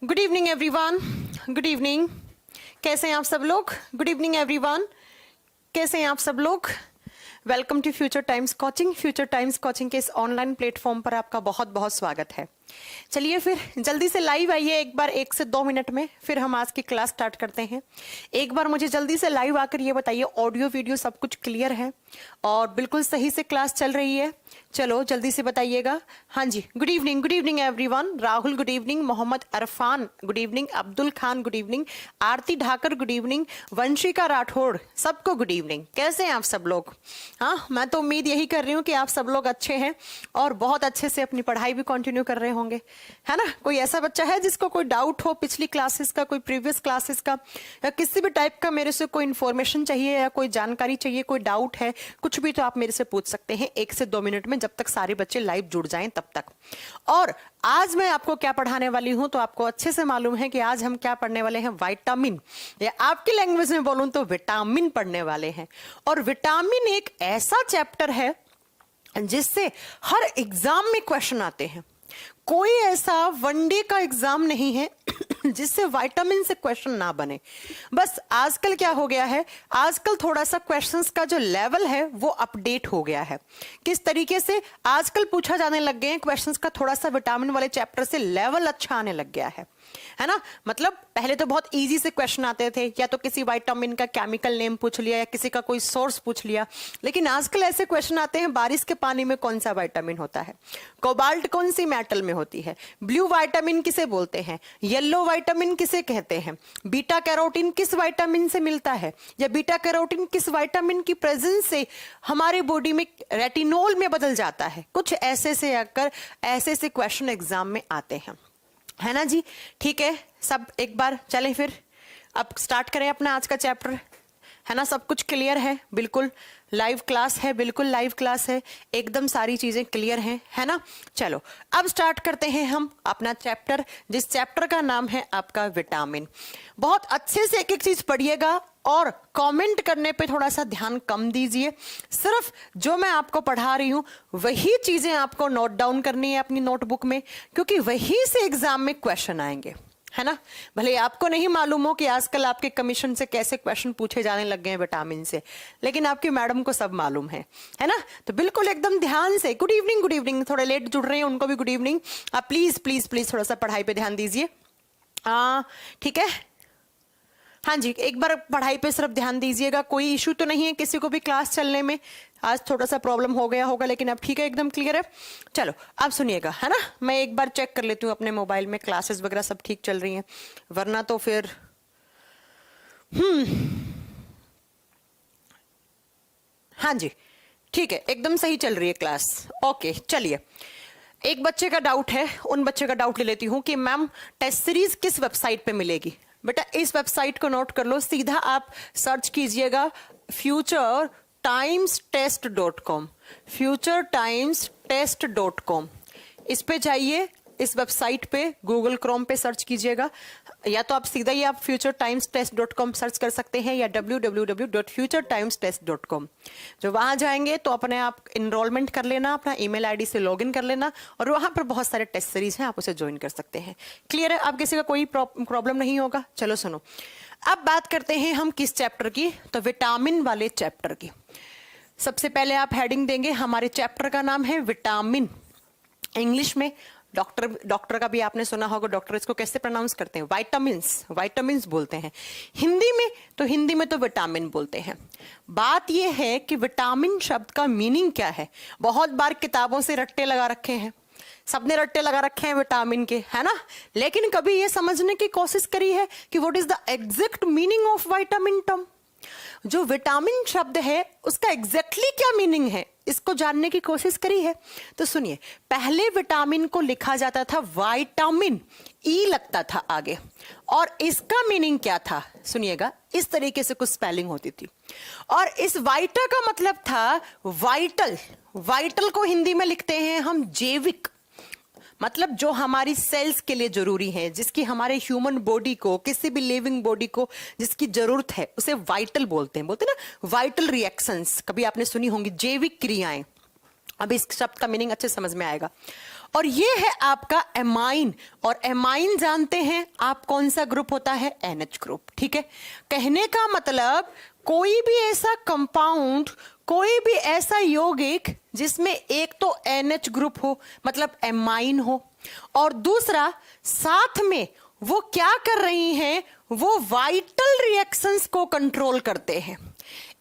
Good evening everyone. Good evening. कैसे हैं आप सब लोग? Good evening everyone. कैसे हैं आप सब लोग? Welcome to Future Times Coaching. Future Times Coaching के इस ऑनलाइन प्लेटफॉर्म पर आपका बहुत बहुत स्वागत है। चलिए फिर जल्दी से लाइव आइए एक बार 1 से 2 मिनट में, फिर हम आज की क्लास स्टार्ट करते हैं। एक बार मुझे जल्दी से लाइव आकर ये बताइए ऑडियो वीडियो सब कुछ क्लियर है और बिल्कुल सही से क्लास चल रही है? चलो जल्दी से बताइएगा। हाँ जी, good evening everyone. Rahul good evening, Mohammad Arfan good evening, Abdul Khan good evening, Aarti Dhakar good evening, Vanshika Rathore, सबको गुड इवनिंग। कैसे हैं आप सब लोग? हाँ, मैं तो उम्मीद यही कर रही हूँ कि आप सब लोग अच्छे हैं और बहुत अच्छे से अपनी पढ़ाई भी कंटिन्यू कर रहे होंगे, है ना? कोई ऐसा बच्चा है जिसको कोई डाउट हो पिछली क्लासेस का, कोई प्रीवियस क्लासेस का, या किसी भी टाइप का मेरे से कोई इन्फॉर्मेशन चाहिए या कोई जानकारी चाहिए, कोई डाउट है, कुछ भी, तो आप मेरे से पूछ सकते हैं 1 से 2 मिनट में, जब तक सारे बच्चे लाइव जुड़ जाएं तब तक। और आज मैं आपको क्या पढ़ाने वाली हूं तो आपको अच्छे से मालूम है कि आज हम क्या पढ़ने वाले हैं। विटामिन, या आपकी लैंग्वेज में बोलूं तो विटामिन पढ़ने वाले हैं। और विटामिन एक ऐसा चैप्टर है जिससे हर एग्जाम में क्वेश्चन आते हैं। कोई ऐसा वनडे का एग्जाम नहीं है जिससे विटामिन से क्वेश्चन ना बने। बस आजकल क्या हो गया है, आजकल थोड़ा सा क्वेश्चंस का जो लेवल है वो अपडेट हो गया है। किस तरीके से आजकल पूछा जाने लग गए हैं क्वेश्चंस का, थोड़ा सा विटामिन वाले चैप्टर से लेवल अच्छा आने लग गया है ना? मतलब पहले तो बहुत इजी से क्वेश्चन आते थे, या तो किसी विटामिन का केमिकल नेम पूछ लिया या किसी का कोई सोर्स पूछ लिया, लेकिन आजकल ऐसे क्वेश्चन आते हैं, बारिश के पानी में कौन सा विटामिन होता है, कोबाल्ट कौन सी मेटल में होती है, ब्लू विटामिन किसे बोलते हैं, येलो विटामिन किसे कहते हैं, बीटा कैरोटीन किस विटामिन से मिलता है, या बीटा कैरोटीन किस विटामिन की प्रेजेंस से हमारे बॉडी में रेटिनोल में बदल जाता है। कुछ ऐसे से आकर ऐसे से क्वेश्चन एग्जाम में आते हैं, है ना जी? ठीक है, सब एक बार चलें फिर अब स्टार्ट करें अपना आज का चैप्टर, है ना? सब कुछ क्लियर है? बिल्कुल लाइव क्लास है, बिल्कुल लाइव क्लास है, एकदम सारी चीजें क्लियर हैं, है ना? चलो अब स्टार्ट करते हैं हम अपना चैप्टर, जिस चैप्टर का नाम है आपका विटामिन। बहुत अच्छे से एक एक चीज पढ़िएगा और कमेंट करने पे थोड़ा सा ध्यान कम दीजिए। सिर्फ जो मैं आपको पढ़ा रही हूं वही चीजें आपको नोट डाउन करनी है अपनी नोटबुक में, क्योंकि वही से एग्जाम में क्वेश्चन आएंगे, है ना? भले आपको नहीं मालूम हो कि आजकल आपके कमीशन से कैसे क्वेश्चन पूछे जाने लग गए हैं विटामिन से, लेकिन आपकी मैडम को सब मालूम है ना? तो बिल्कुल एकदम ध्यान से गुड इवनिंग। थोड़े लेट जुड़ रहे हैं उनको भी गुड इवनिंग। आप प्लीज प्लीज प्लीज थोड़ा सा पढ़ाई पे ध्यान दीजिए, ठीक है? हाँ जी, एक बार पढ़ाई पे सिर्फ ध्यान दीजिएगा। कोई इशू तो नहीं है किसी को भी क्लास चलने में? आज थोड़ा सा प्रॉब्लम हो गया होगा, लेकिन अब ठीक है, एकदम क्लियर है। चलो अब सुनिएगा, है ना? मैं एक बार चेक कर लेती हूँ अपने मोबाइल में क्लासेस वगैरह सब ठीक चल रही हैं, वरना तो फिर हाँ जी ठीक है, एकदम सही चल रही है क्लास। ओके चलिए, एक बच्चे का डाउट है, उन बच्चे का डाउट ले लेती हूँ कि मैम टेस्ट सीरीज किस वेबसाइट पे मिलेगी? बेटा इस वेबसाइट को नोट कर लो, सीधा आप सर्च कीजिएगा futuretimestest.com, futuretimestest.com। इस पे जाइए, इस वेबसाइट पे गूगल क्रोम पे सर्च कीजिएगा, या तो आप सीधा ही आप futuretimestest.com सर्च कर सकते हैं, या www.futuretimestest.com। जो वहां जाएंगे तो अपने आप इनरोलमेंट कर लेना, अपना ईमेल आईडी से लॉगिन कर लेना, और वहां पर बहुत सारे टेस्ट सीरीज हैं, आप उसे ज्वाइन कर सकते हैं। क्लियर है? आप किसी का कोई प्रॉब्लम नहीं होगा। चलो सुनो, अब बात करते हैं हम किस चैप्टर की, तो विटामिन वाले चैप्टर की। सबसे पहले आप हेडिंग देंगे, हमारे चैप्टर का नाम है विटामिन। इंग्लिश में डॉक्टर का भी आपने सुना होगा, डॉक्टर इसको कैसे प्रोनाउंस करते हैं? विटामिन्स बोलते हैं। हिंदी में तो विटामिन बोलते हैं। बात यह है कि विटामिन शब्द का मीनिंग क्या है। बहुत बार किताबों से रट्टे लगा रखे हैं, सबने रट्टे लगा रखे हैं विटामिन के, है ना? लेकिन कभी ये समझने की कोशिश करी है कि what is the exact meaning of vitamin term? जो विटामिन शब्द है उसका एग्जैक्टली क्या मीनिंग है, इसको जानने की कोशिश करी है? तो सुनिए, पहले विटामिन को लिखा जाता था विटामिन, ई लगता था आगे, और इसका मीनिंग क्या था? सुनिएगा, इस तरीके से कुछ स्पेलिंग होती थी, और इस वाइटा का मतलब था वाइटल। वाइटल को हिंदी में लिखते हैं हम जैविक, मतलब जो हमारी सेल्स के लिए जरूरी है, जिसकी हमारे ह्यूमन बॉडी को, किसी भी लिविंग बॉडी को जिसकी जरूरत है, उसे वाइटल बोलते हैं ना, वाइटल रिएक्शंस कभी आपने सुनी होंगी, जैविक क्रियाएं। अब इस शब्द का मीनिंग अच्छे समझ में आएगा। और ये है आपका एमाइन, और एमाइन जानते हैं आप कौन सा ग्रुप होता है, NH ग्रुप। ठीक है, कहने का मतलब कोई भी ऐसा कंपाउंड, कोई भी ऐसा यौगिक जिसमें एक तो NH ग्रुप हो मतलब एमाइन हो, और दूसरा साथ में वो क्या कर रही हैं, वो वाइटल रिएक्शंस को कंट्रोल करते हैं।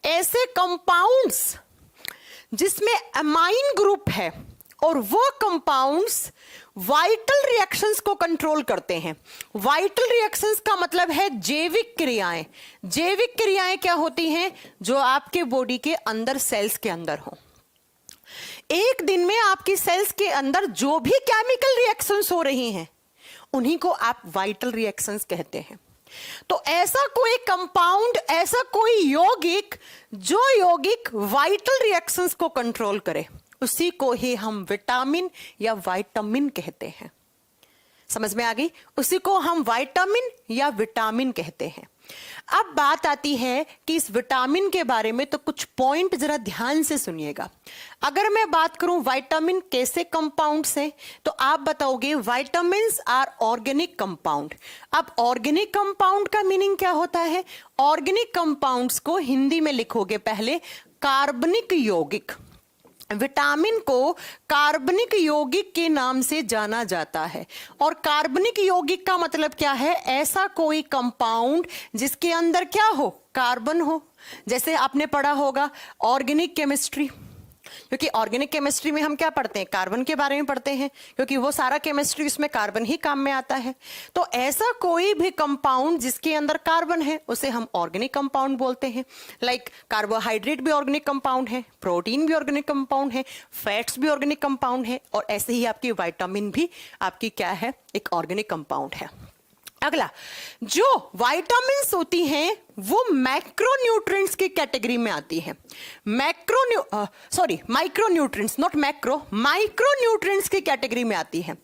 ऐसे कंपाउंड्स जिसमें एमाइन ग्रुप है और वो कंपाउंड्स वाइटल रिएक्शंस को कंट्रोल करते हैं। वाइटल रिएक्शंस का मतलब है जैविक क्रियाएं। जैविक क्रियाएं क्या होती हैं, जो आपके बॉडी के अंदर सेल्स के अंदर हो। एक दिन में आपकी सेल्स के अंदर जो भी केमिकल रिएक्शंस हो रही हैं उन्हीं को आप वाइटल रिएक्शंस कहते हैं। तो ऐसा कोई कंपाउंड, ऐसा कोई यौगिक जो यौगिक वाइटल रिएक्शंस को कंट्रोल करे, उसी को ही हम विटामिन या विटामिन कहते हैं। समझ में आ गई? उसी को हम विटामिन या विटामिन कहते हैं। अब बात आती है कि इस विटामिन के बारे में, तो कुछ पॉइंट जरा ध्यान से सुनिएगा। अगर मैं बात करूं विटामिन कैसे कंपाउंड्स हैं, तो आप बताओगे विटामिन्स आर ऑर्गेनिक कंपाउंड। अब ऑर्गेनिक कंपाउंड का मीनिंग क्या होता है? ऑर्गेनिक कंपाउंड्स को हिंदी में लिखोगे पहले कार्बनिक यौगिक। विटामिन को कार्बनिक यौगिक के नाम से जाना जाता है। और कार्बनिक यौगिक का मतलब क्या है? ऐसा कोई कंपाउंड जिसके अंदर क्या हो, कार्बन हो। जैसे आपने पढ़ा होगा ऑर्गेनिक केमिस्ट्री, क्योंकि ऑर्गेनिक केमिस्ट्री में हम क्या पढ़ते हैं, कार्बन के बारे में पढ़ते हैं, क्योंकि वो सारा केमिस्ट्री उसमें कार्बन ही काम में आता है। तो ऐसा कोई भी कंपाउंड जिसके अंदर कार्बन है उसे हम ऑर्गेनिक कंपाउंड बोलते हैं। लाइक कार्बोहाइड्रेट भी ऑर्गेनिक कंपाउंड है, प्रोटीन भी ऑर्गेनिक कंपाउंड है, फैट्स भी ऑर्गेनिक कंपाउंड है, और ऐसे ही आपकी विटामिन भी आपकी क्या है, एक ऑर्गेनिक कंपाउंड है। अगला, जो विटामिन्स होती हैं वो मैक्रोन्यूट्रिएंट्स की कैटेगरी में आती है। माइक्रोन्यूट्रिएंट्स, नॉट मैक्रो, माइक्रोन्यूट्रिएंट्स की कैटेगरी में आती है।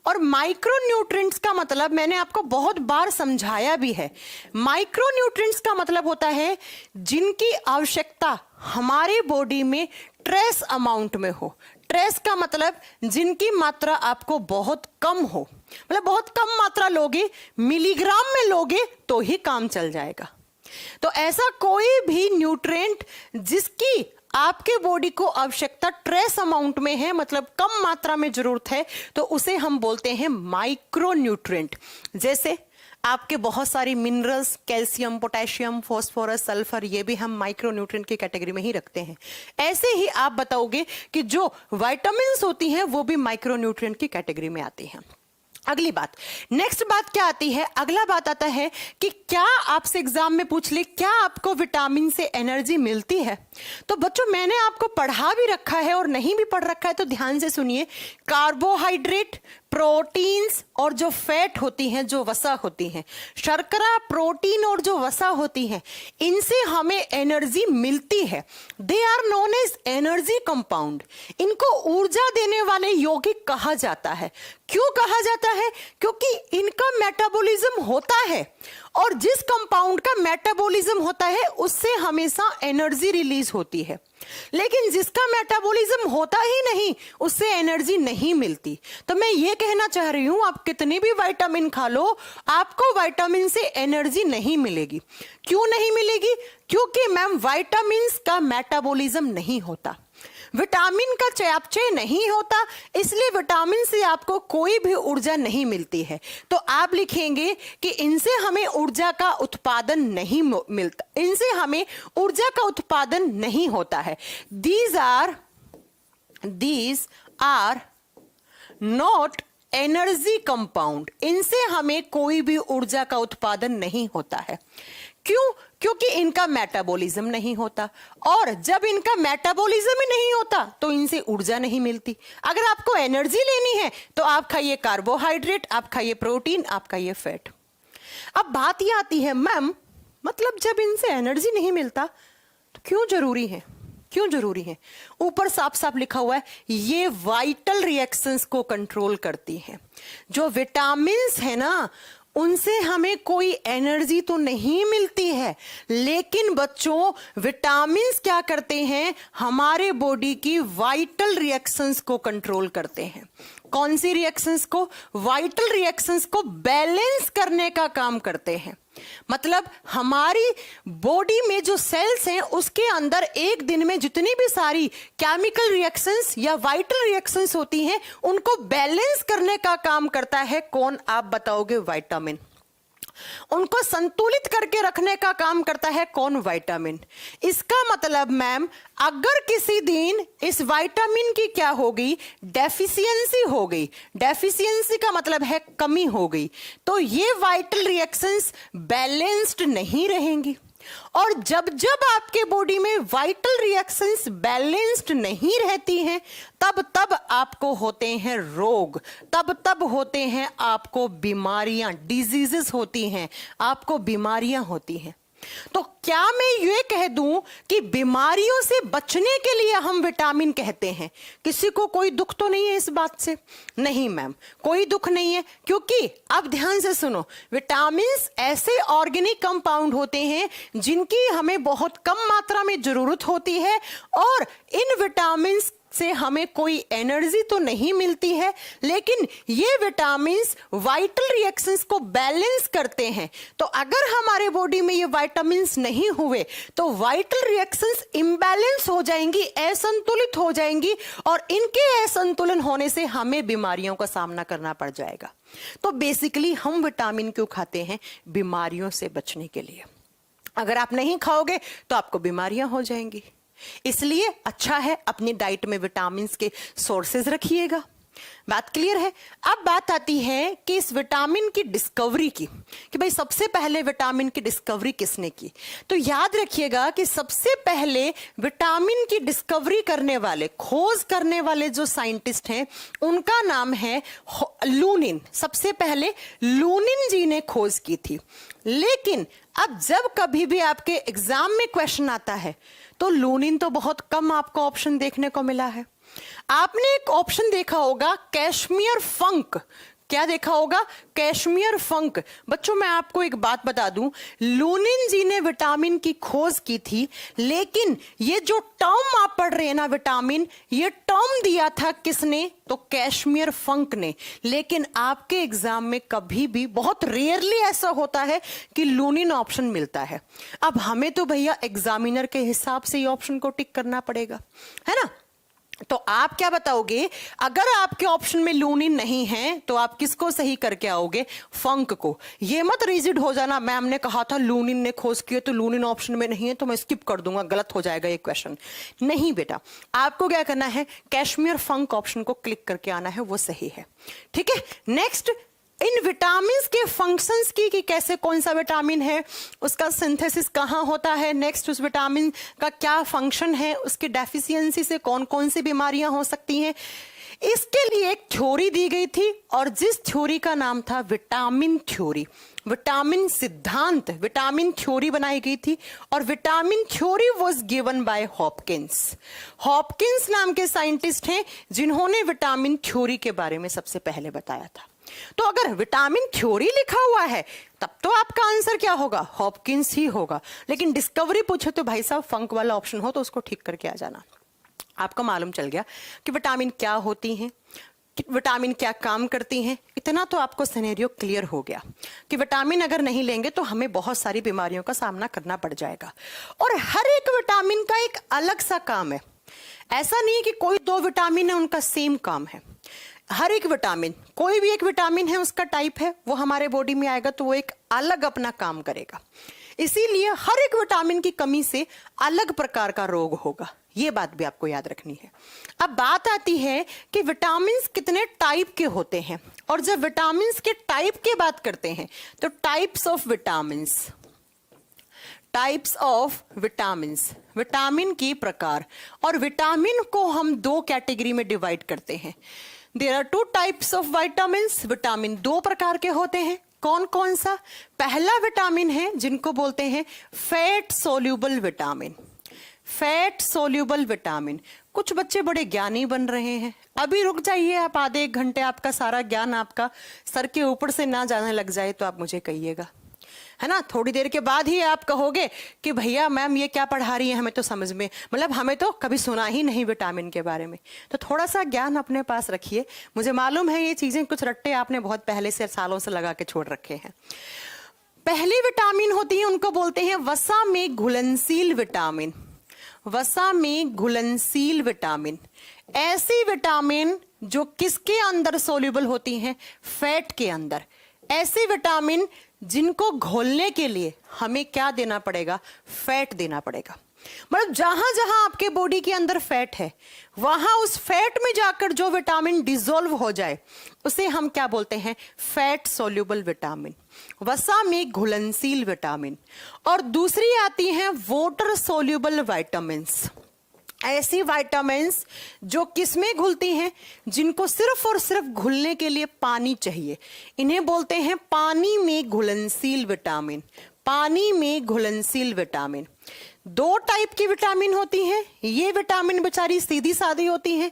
और माइक्रोन्यूट्रिएंट्स का मतलब मैंने आपको बहुत बार समझाया भी है। माइक्रोन्यूट्रिएंट्स का मतलब होता है जिनकी आवश्यकता हमारे बॉडी में ट्रेस अमाउंट में हो। ट्रेस का मतलब जिनकी मात्रा आपको बहुत कम हो, मतलब बहुत कम मात्रा लोगे, मिलीग्राम में लोगे तो ही काम चल जाएगा। तो ऐसा कोई भी न्यूट्रिएंट जिसकी आपके बॉडी को आवश्यकता ट्रेस अमाउंट में है, मतलब कम मात्रा में जरूरत है, तो उसे हम बोलते हैं माइक्रोन्यूट्रिएंट। जैसे आपके बहुत सारी minerals, calcium, potassium, phosphorus, sulphur, ये भी हम माइक्रोन्यूट्रिएंट की कैटेगरी में ही रखते हैं। ऐसे ही आप बताओगे कि जो विटामिन्स होती हैं वो भी माइक्रोन्यूट्रिएंट की कैटेगरी में आती हैं। अगली बात, नेक्स्ट बात क्या आती है? अगला बात आता है कि क्या आपसे एग्जाम में पूछ ले, क्या आपको विटामिन से एनर्जी मिलती है? तो बच्चों मैंने आपको पढ़ा भी रखा है और नहीं भी पढ़ रखा है तो ध्यान से सुनिए। कार्बोहाइड्रेट, प्रोटीन्स और जो फैट होती हैं, जो वसा होती हैं, शर्करा, प्रोटीन और जो वसा होती हैं, इनसे हमें एनर्जी मिलती है। They are known as energy compound. इनको ऊर्जा देने वाले यौगिक कहा जाता है। क्यों कहा जाता है? क्योंकि इनका मेटाबॉलिज्म होता है, और जिस कंपाउंड का मेटाबॉलिज्म होता है उससे हमेशा एनर्जी रिलीज होती है। लेकिन जिसका मेटाबॉलिज्म होता ही नहीं उससे एनर्जी नहीं मिलती। तो मैं ये कहना चाह रही हूं, आप कितनी भी विटामिन खा लो, आपको विटामिन से एनर्जी नहीं मिलेगी। क्यों नहीं मिलेगी? क्योंकि मैम विटामिन का मेटाबॉलिज्म नहीं होता, विटामिन का चयापचय नहीं होता, इसलिए विटामिन से आपको कोई भी ऊर्जा नहीं मिलती है। तो आप लिखेंगे कि इनसे हमें ऊर्जा का उत्पादन नहीं मिलता, इनसे हमें ऊर्जा का उत्पादन नहीं होता है। These are not energy compound. इनसे हमें कोई भी ऊर्जा का उत्पादन नहीं होता है। क्यों? क्योंकि इनका मेटाबॉलिज्म नहीं होता, और जब इनका मेटाबॉलिज्म ही नहीं होता तो इनसे ऊर्जा नहीं मिलती। अगर आपको एनर्जी लेनी है तो आप खाइए कार्बोहाइड्रेट, आप खाइए प्रोटीन, आप खाइए फैट। अब बात ये आती है, मैम मतलब जब इनसे एनर्जी नहीं मिलता तो क्यों जरूरी है? क्यों जरूरी है? ऊपर साफ साफ लिखा हुआ है, ये वाइटल रिएक्शंस को कंट्रोल करती है। जो विटामिन्स है ना, उनसे हमें कोई एनर्जी तो नहीं मिलती है, लेकिन बच्चों विटामिन्स क्या करते हैं? हमारे बॉडी की वाइटल रिएक्शंस को कंट्रोल करते हैं। कौन सी रिएक्शंस को? वाइटल रिएक्शंस को बैलेंस करने का काम करते हैं। मतलब हमारी बॉडी में जो सेल्स हैं उसके अंदर एक दिन में जितनी भी सारी केमिकल रिएक्शंस या वाइटल रिएक्शंस होती हैं उनको बैलेंस करने का काम करता है कौन? आप बताओगे? विटामिन। उनको संतुलित करके रखने का काम करता है कौन? विटामिन। इसका मतलब मैम अगर किसी दिन इस विटामिन की क्या हो गई? डेफिशिएंसी हो गई। डेफिशिएंसी का मतलब है कमी हो गई, तो ये वाइटल रिएक्शंस बैलेंस्ड नहीं रहेंगी। और जब जब आपके बॉडी में वाइटल रिएक्शंस बैलेंस्ड नहीं रहती हैं तब तब आपको होते हैं रोग, तब तब होते हैं आपको बीमारियां, डिजीजेस होती हैं, आपको बीमारियां होती हैं। तो क्या मैं ये कह दूं कि बीमारियों से बचने के लिए हम विटामिन कहते हैं? किसी को कोई दुख तो नहीं है इस बात से? नहीं मैम, कोई दुख नहीं है, क्योंकि अब ध्यान से सुनो, विटामिन्स ऐसे ऑर्गेनिक कंपाउंड होते हैं जिनकी हमें बहुत कम मात्रा में जरूरत होती है और इन विटामिन्स से हमें कोई एनर्जी तो नहीं मिलती है, लेकिन ये विटामिन्स वाइटल रिएक्शंस को बैलेंस करते हैं। तो अगर हमारे बॉडी में ये विटामिन्स नहीं हुए तो वाइटल रिएक्शंस इम्बैलेंस हो जाएंगी, असंतुलित हो जाएंगी और इनके असंतुलन होने से हमें बीमारियों का सामना करना पड़ जाएगा। तो बेसिकली हम विटामिन क्यों खाते हैं? बीमारियों से बचने के लिए। अगर आप नहीं खाओगे तो आपको बीमारियां हो जाएंगी, इसलिए अच्छा है अपनी डाइट में विटामिन्स के सोर्सेज रखिएगा। बात क्लियर है? अब बात आती है कि इस विटामिन की डिस्कवरी की, कि भाई सबसे पहले विटामिन की डिस्कवरी किसने की? तो याद रखिएगा कि सबसे पहले विटामिन की डिस्कवरी करने वाले, खोज करने वाले जो साइंटिस्ट हैं उनका नाम है लूनिन। सबसे पहले लूनिन जी ने खोज की थी। लेकिन अब जब कभी भी आपके एग्जाम में क्वेश्चन आता है तो लूनिन तो बहुत कम आपको ऑप्शन देखने को मिला है। आपने एक ऑप्शन देखा होगा कैश्मीर फंक। क्या देखा होगा? कैश्मीर फंक। बच्चों मैं आपको एक बात बता दूं, लूनिन जी ने विटामिन की खोज की थी, लेकिन ये जो टर्म आप पढ़ रहे हैं ना विटामिन, ये टर्म दिया था किसने? तो कैश्मीर फंक ने। लेकिन आपके एग्जाम में कभी भी, बहुत रेयरली ऐसा होता है कि लूनिन ऑप्शन मिलता है। अब हमें तो भैया एग्जामिनर के हिसाब से ये ऑप्शन को टिक करना पड़ेगा, है ना? तो आप क्या बताओगे? अगर आपके ऑप्शन में लूनिन नहीं है तो आप किसको सही करके आओगे? फंक को। ये मत रिजिड हो जाना, मैम ने कहा था लूनिन ने खोज किया तो लूनिन ऑप्शन में नहीं है तो मैं स्किप कर दूंगा, गलत हो जाएगा ये क्वेश्चन। नहीं बेटा, आपको क्या करना है? कैश्मीर फंक ऑप्शन को क्लिक करके आना है, वो सही है। ठीक है, नेक्स्ट इन विटामिन्स के फंक्शंस की, कि कैसे, कौन सा विटामिन है, उसका सिंथेसिस कहाँ होता है, नेक्स्ट उस विटामिन का क्या फंक्शन है, उसकी डेफिशिएंसी से कौन कौन सी बीमारियां हो सकती हैं, इसके लिए एक थ्योरी दी गई थी और जिस थ्योरी का नाम था विटामिन थ्योरी। विटामिन सिद्धांत, विटामिन थ्योरी बनाई गई थी और vitamin theory was given by Hopkins. Hopkins नाम के साइंटिस्ट हैं जिन्होंने विटामिन थ्योरी के बारे में सबसे पहले बताया था। तो अगर विटामिन थ्योरी लिखा हुआ है तब तो आपका आंसर क्या होगा? हॉपकिंस ही होगा। लेकिन डिस्कवरी पूछे तो भाई साहब फंक वाला ऑप्शन हो तो उसको ठीक करके आ जाना। आपको मालूम चल गया कि विटामिन क्या होती हैं, विटामिन क्या काम करती हैं। इतना तो आपको सिनेरियो क्लियर हो गया कि विटामिन अगर नहीं लेंगे तो हमें बहुत सारी बीमारियों का सामना करना पड़ जाएगा। और हर एक विटामिन का एक अलग सा काम है। ऐसा नहीं कि कोई दो विटामिन है उनका सेम काम है। हर एक विटामिन, कोई भी एक विटामिन है उसका टाइप है, वो हमारे बॉडी में आएगा तो वो एक अलग अपना काम करेगा। इसीलिए हर एक विटामिन की कमी से अलग प्रकार का रोग होगा, ये बात भी आपको याद रखनी है। अब बात आती है कि विटामिन्स कितने टाइप के होते हैं, और जब विटामिन्स के टाइप की बात करते हैं तो types of vitamins, types of vitamins, vitamin की प्रकार। और विटामिन को हम दो कैटेगरी में डिवाइड करते हैं। There are two types of vitamins. Vitamin दो प्रकार के होते हैं। कौन कौन सा? पहला विटामिन है जिनको बोलते हैं fat soluble vitamin. Fat soluble vitamin. कुछ बच्चे बड़े ज्ञानी बन रहे हैं, अभी रुक जाइए आप, आधे एक घंटे आपका सारा ज्ञान आपका सर के ऊपर से ना जाने लग जाए तो आप मुझे कहिएगा। है ना। थोड़ी देर के बाद ही आप कहोगे कि भैया मैम ये क्या पढ़ा रही है, हमें तो समझ में, मतलब हमें तो कभी सुना ही नहीं विटामिन के बारे में। तो थोड़ा सा ज्ञान अपने पास रखिए। मुझे मालूम है ये चीजें कुछ रट्टे आपने बहुत पहले से सालों से लगा के छोड़ रखे हैं। पहली विटामिन होती है, उनको बोलते हैं वसा में घुलनशील विटामिन। वसा में घुलनशील विटामिन, ऐसी विटामिन जो किसके अंदर सोल्यूबल होती हैं, फैट के अंदर। ऐसी विटामिन जिनको घोलने के लिए हमें क्या देना पड़ेगा, फैट देना पड़ेगा। मतलब जहां जहां आपके बॉडी के अंदर फैट है, वहां उस फैट में जाकर जो विटामिन डिसॉल्व हो जाए उसे हम क्या बोलते हैं, फैट सोल्यूबल विटामिन, वसा में घुलनशील विटामिन। और दूसरी आती हैं वाटर सोल्यूबल विटामिन्स। ऐसी विटामिन्स जो किसमें घुलती हैं, जिनको सिर्फ और सिर्फ घुलने के लिए पानी चाहिए, इन्हें बोलते हैं पानी में घुलनशील विटामिन। पानी में घुलनशील विटामिन। दो टाइप की विटामिन होती हैं। ये विटामिन बेचारी सीधी सादी होती हैं,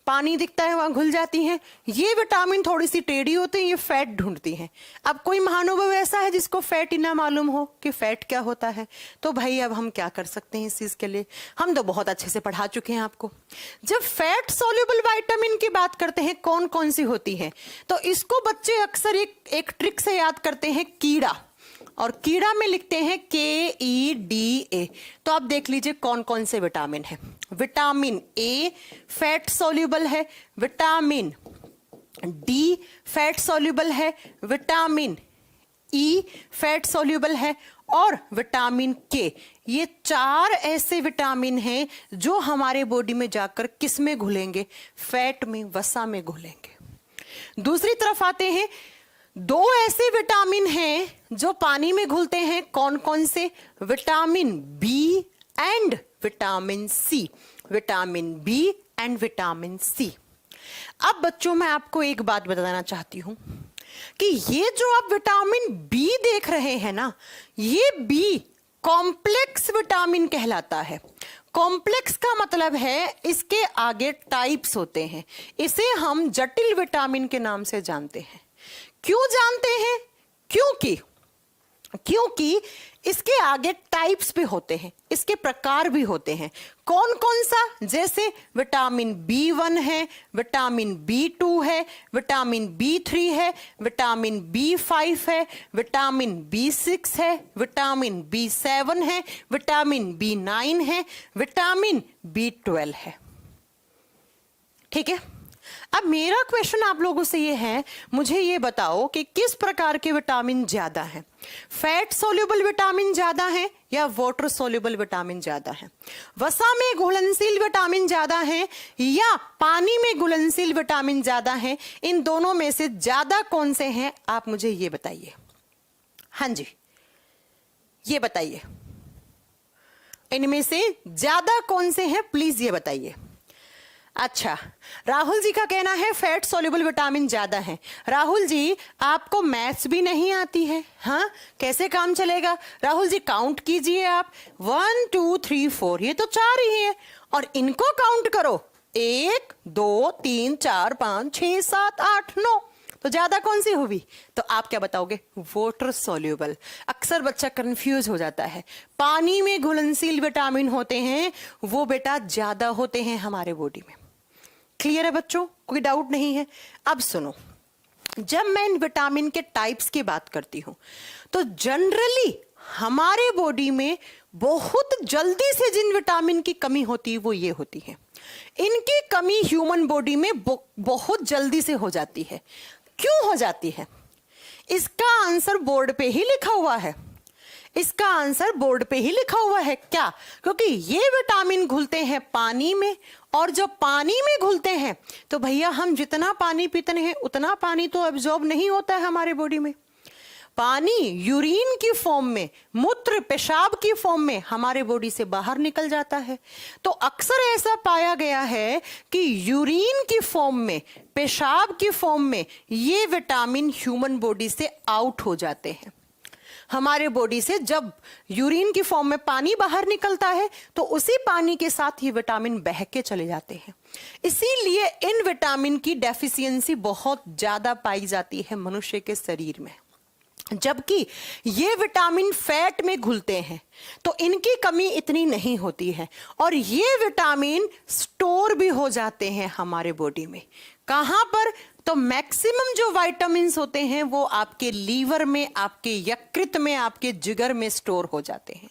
पानी दिखता है वहां घुल जाती हैं। ये विटामिन थोड़ी सी टेढ़ी होती है, ये फैट ढूंढती हैं। अब कोई महानुभाव ऐसा है जिसको फैट ही ना मालूम हो कि फैट क्या होता है, तो भाई अब हम क्या कर सकते हैं इस चीज के लिए, हम तो बहुत अच्छे से पढ़ा चुके हैं आपको। जब फैट सोल्यूबल विटामिन की बात करते हैं कौन कौन सी होती है, तो इसको बच्चे अक्सर एक ट्रिक से याद करते हैं, कीड़ा। और कीड़ा में लिखते हैं KEDA। तो आप देख लीजिए कौन कौन से विटामिन है। विटामिन ए फैट सोल्यूबल है, विटामिन डी फैट सोल्यूबल है, विटामिन ई फैट सोल्यूबल है, और विटामिन के। ये चार ऐसे विटामिन हैं जो हमारे बॉडी में जाकर किस में घुलेंगे, फैट में, वसा में घुलेंगे। दूसरी तरफ आते हैं, दो ऐसे विटामिन हैं जो पानी में घुलते हैं, कौन कौन से, vitamin B and vitamin C. Vitamin B and vitamin C. अब बच्चों मैं आपको एक बात बताना चाहती हूं कि ये जो आप विटामिन बी देख रहे हैं ना, ये बी कॉम्प्लेक्स विटामिन कहलाता है। कॉम्प्लेक्स का मतलब है इसके आगे टाइप्स होते हैं, इसे हम जटिल विटामिन के नाम से जानते हैं। क्यों जानते हैं, क्योंकि इसके आगे टाइप्स भी होते हैं, इसके प्रकार भी होते हैं। कौन कौन सा, जैसे विटामिन B1 है, विटामिन B2 है, विटामिन B3 है, विटामिन B5 है, विटामिन B6 है, विटामिन B7 है, विटामिन B9 है, विटामिन B12 है। ठीक है। अब मेरा क्वेश्चन आप लोगों से ये है, मुझे ये बताओ कि किस प्रकार के विटामिन ज्यादा हैं, फैट सोल्यूबल विटामिन ज्यादा है या वाटर सोल्यूबल विटामिन ज्यादा है, वसा में घुलनशील विटामिन ज्यादा है या पानी में घुलनशील विटामिन ज्यादा है? इन दोनों में से ज्यादा कौन से हैं, आप मुझे ये बताइए। हाँ जी, ये बताइए, इनमें से ज्यादा कौन से हैं, प्लीज ये बताइए। अच्छा, राहुल जी का कहना है फैट सोल्यूबल विटामिन ज्यादा है। राहुल जी, आपको मैथ्स भी नहीं आती है, हाँ, कैसे काम चलेगा? राहुल जी काउंट कीजिए आप, 1 2 3 4, ये तो 4 ही है, और इनको काउंट करो, 1 2 3 4 5 6 7 8 9, तो ज्यादा कौन सी हुई? तो आप क्या बताओगे? Water soluble. अक्सर बच्चा कंफ्यूज हो जाता है, पानी में घुलनशील विटामिन होते हैं वो बेटा ज्यादा होते हैं हमारे बॉडी में। क्लियर है बच्चों, कोई डाउट नहीं है? अब सुनो, जब मैं इन विटामिन के टाइप्स की बात करती हूं तो जनरली हमारे बॉडी में बहुत जल्दी से जिन विटामिन की कमी होती है वो ये होती है। इनकी कमी ह्यूमन बॉडी में बहुत जल्दी से हो जाती है। क्यों हो जाती है? इसका आंसर बोर्ड पे ही लिखा हुआ है। इसका आंसर बोर्ड पे ही लिखा हुआ है। क्या? क्योंकि ये विटामिन घुलते हैं पानी में, और जब पानी में घुलते हैं तो भैया हम जितना पानी पीते हैं उतना पानी तो एब्जॉर्ब नहीं होता है हमारे बॉडी में। पानी यूरिन की फॉर्म में, मूत्र पेशाब की फॉर्म में हमारे बॉडी से बाहर निकल जाता है। तो अक्सर ऐसा पाया गया है कि यूरिन की फॉर्म में, पेशाब की फॉर्म में ये विटामिन ह्यूमन बॉडी से आउट हो जाते हैं। हमारे बॉडी से जब यूरिन की फॉर्म में पानी बाहर निकलता है तो उसी पानी के साथ ये विटामिन बह के चले जाते हैं। इसीलिए इन विटामिन की डेफिशिएंसी बहुत ज्यादा पाई जाती है मनुष्य के शरीर में। जबकि ये विटामिन फैट में घुलते हैं तो इनकी कमी इतनी नहीं होती है, और ये विटामिन स्टोर भी हो जाते हैं हमारे बॉडी में। कहां पर? तो मैक्सिमम जो विटामिन्स होते हैं वो आपके लीवर में, आपके यकृत में, आपके जिगर में स्टोर हो जाते हैं।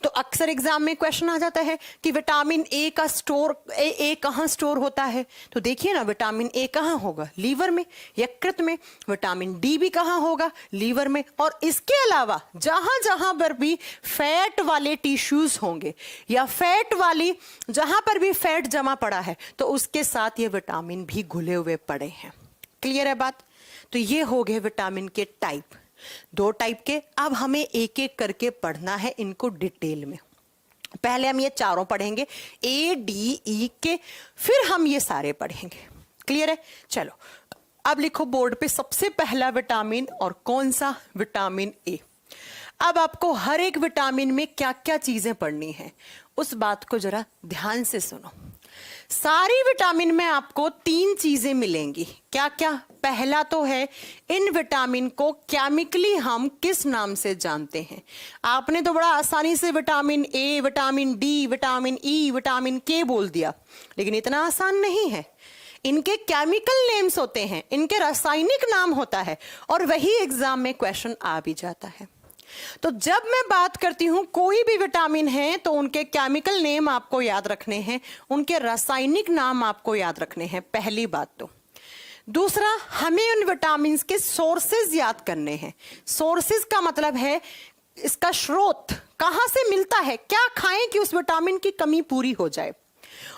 तो अक्सर एग्जाम में क्वेश्चन आ जाता है कि विटामिन ए का स्टोर ए कहां स्टोर होता है? तो देखिए ना, विटामिन ए कहां होगा? लीवर में, यकृत में। विटामिन डी भी कहां होगा? लीवर में। और इसके अलावा जहां जहां पर भी फैट वाले टिश्यूज होंगे या फैट वाली जहां पर भी फैट जमा पड़ा है तो उसके साथ ये विटामिन भी घुले हुए पड़े हैं। क्लियर है बात? तो ये हो गए विटामिन के टाइप, 2 टाइप के। अब हमें एक एक करके पढ़ना है इनको डिटेल में। पहले हम ये चारों पढ़ेंगे, ए डी ई के, फिर हम ये सारे पढ़ेंगे। क्लियर है? चलो अब लिखो बोर्ड पे सबसे पहला विटामिन, और कौन सा? Vitamin A. अब आपको हर एक विटामिन में क्या क्या चीजें पढ़नी है उस बात को जरा ध्यान से सुनो। सारी विटामिन में आपको 3 चीजें मिलेंगी। क्या क्या? पहला तो है, इन विटामिन को केमिकली हम किस नाम से जानते हैं। आपने तो बड़ा आसानी से vitamin A, vitamin D, vitamin E, vitamin के बोल दिया, लेकिन इतना आसान नहीं है। इनके केमिकल नेम्स होते हैं, इनके रासायनिक नाम होता है, और वही एग्जाम में क्वेश्चन आ भी जाता है। तो जब मैं बात करती हूं कोई भी विटामिन है तो उनके केमिकल नेम आपको याद रखने हैं, उनके रासायनिक नाम आपको याद रखने हैं, पहली बात तो। दूसरा, हमें उन विटामिन के सोर्सेज याद करने हैं। सोर्सेज का मतलब है इसका स्रोत, कहां से मिलता है, क्या खाएं कि उस विटामिन की कमी पूरी हो जाए।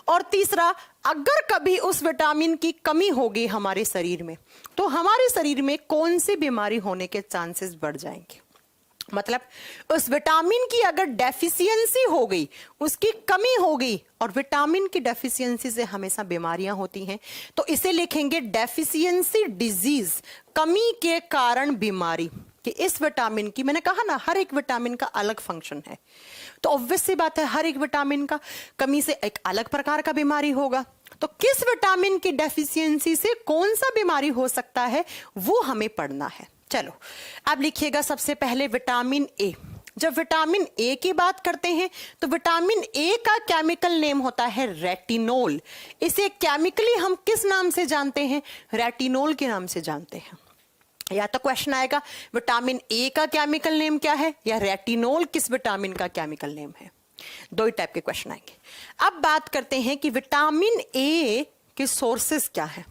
और तीसरा, अगर कभी उस विटामिन की कमी होगी हमारे शरीर में तो हमारे शरीर में कौन सी बीमारी होने के चांसेस बढ़ जाएंगे। मतलब उस विटामिन की अगर डेफिशिएंसी हो गई, उसकी कमी हो गई, और विटामिन की डेफिशिएंसी से हमेशा बीमारियां होती हैं, तो इसे लिखेंगे डेफिशिएंसी डिजीज, कमी के कारण बीमारी। कि इस विटामिन की, मैंने कहा ना हर एक विटामिन का अलग फंक्शन है, तो ऑब्वियस सी बात है हर एक विटामिन का कमी से एक अलग प्रकार का बीमारी होगा। तो किस विटामिन की डेफिशिएंसी से कौन सा बीमारी हो सकता है वो हमें पढ़ना है। चलो अब लिखिएगा सबसे पहले विटामिन ए। जब विटामिन ए की बात करते हैं तो विटामिन ए का केमिकल नेम होता है रेटिनोल। इसे केमिकली हम किस नाम से जानते हैं? रेटिनोल के नाम से जानते हैं। या तो क्वेश्चन आएगा विटामिन ए का केमिकल नेम क्या है, या रेटिनोल किस विटामिन का केमिकल नेम है। 2 ही टाइप के क्वेश्चन आएंगे। अब बात करते हैं कि विटामिन ए के सोर्सेस क्या है।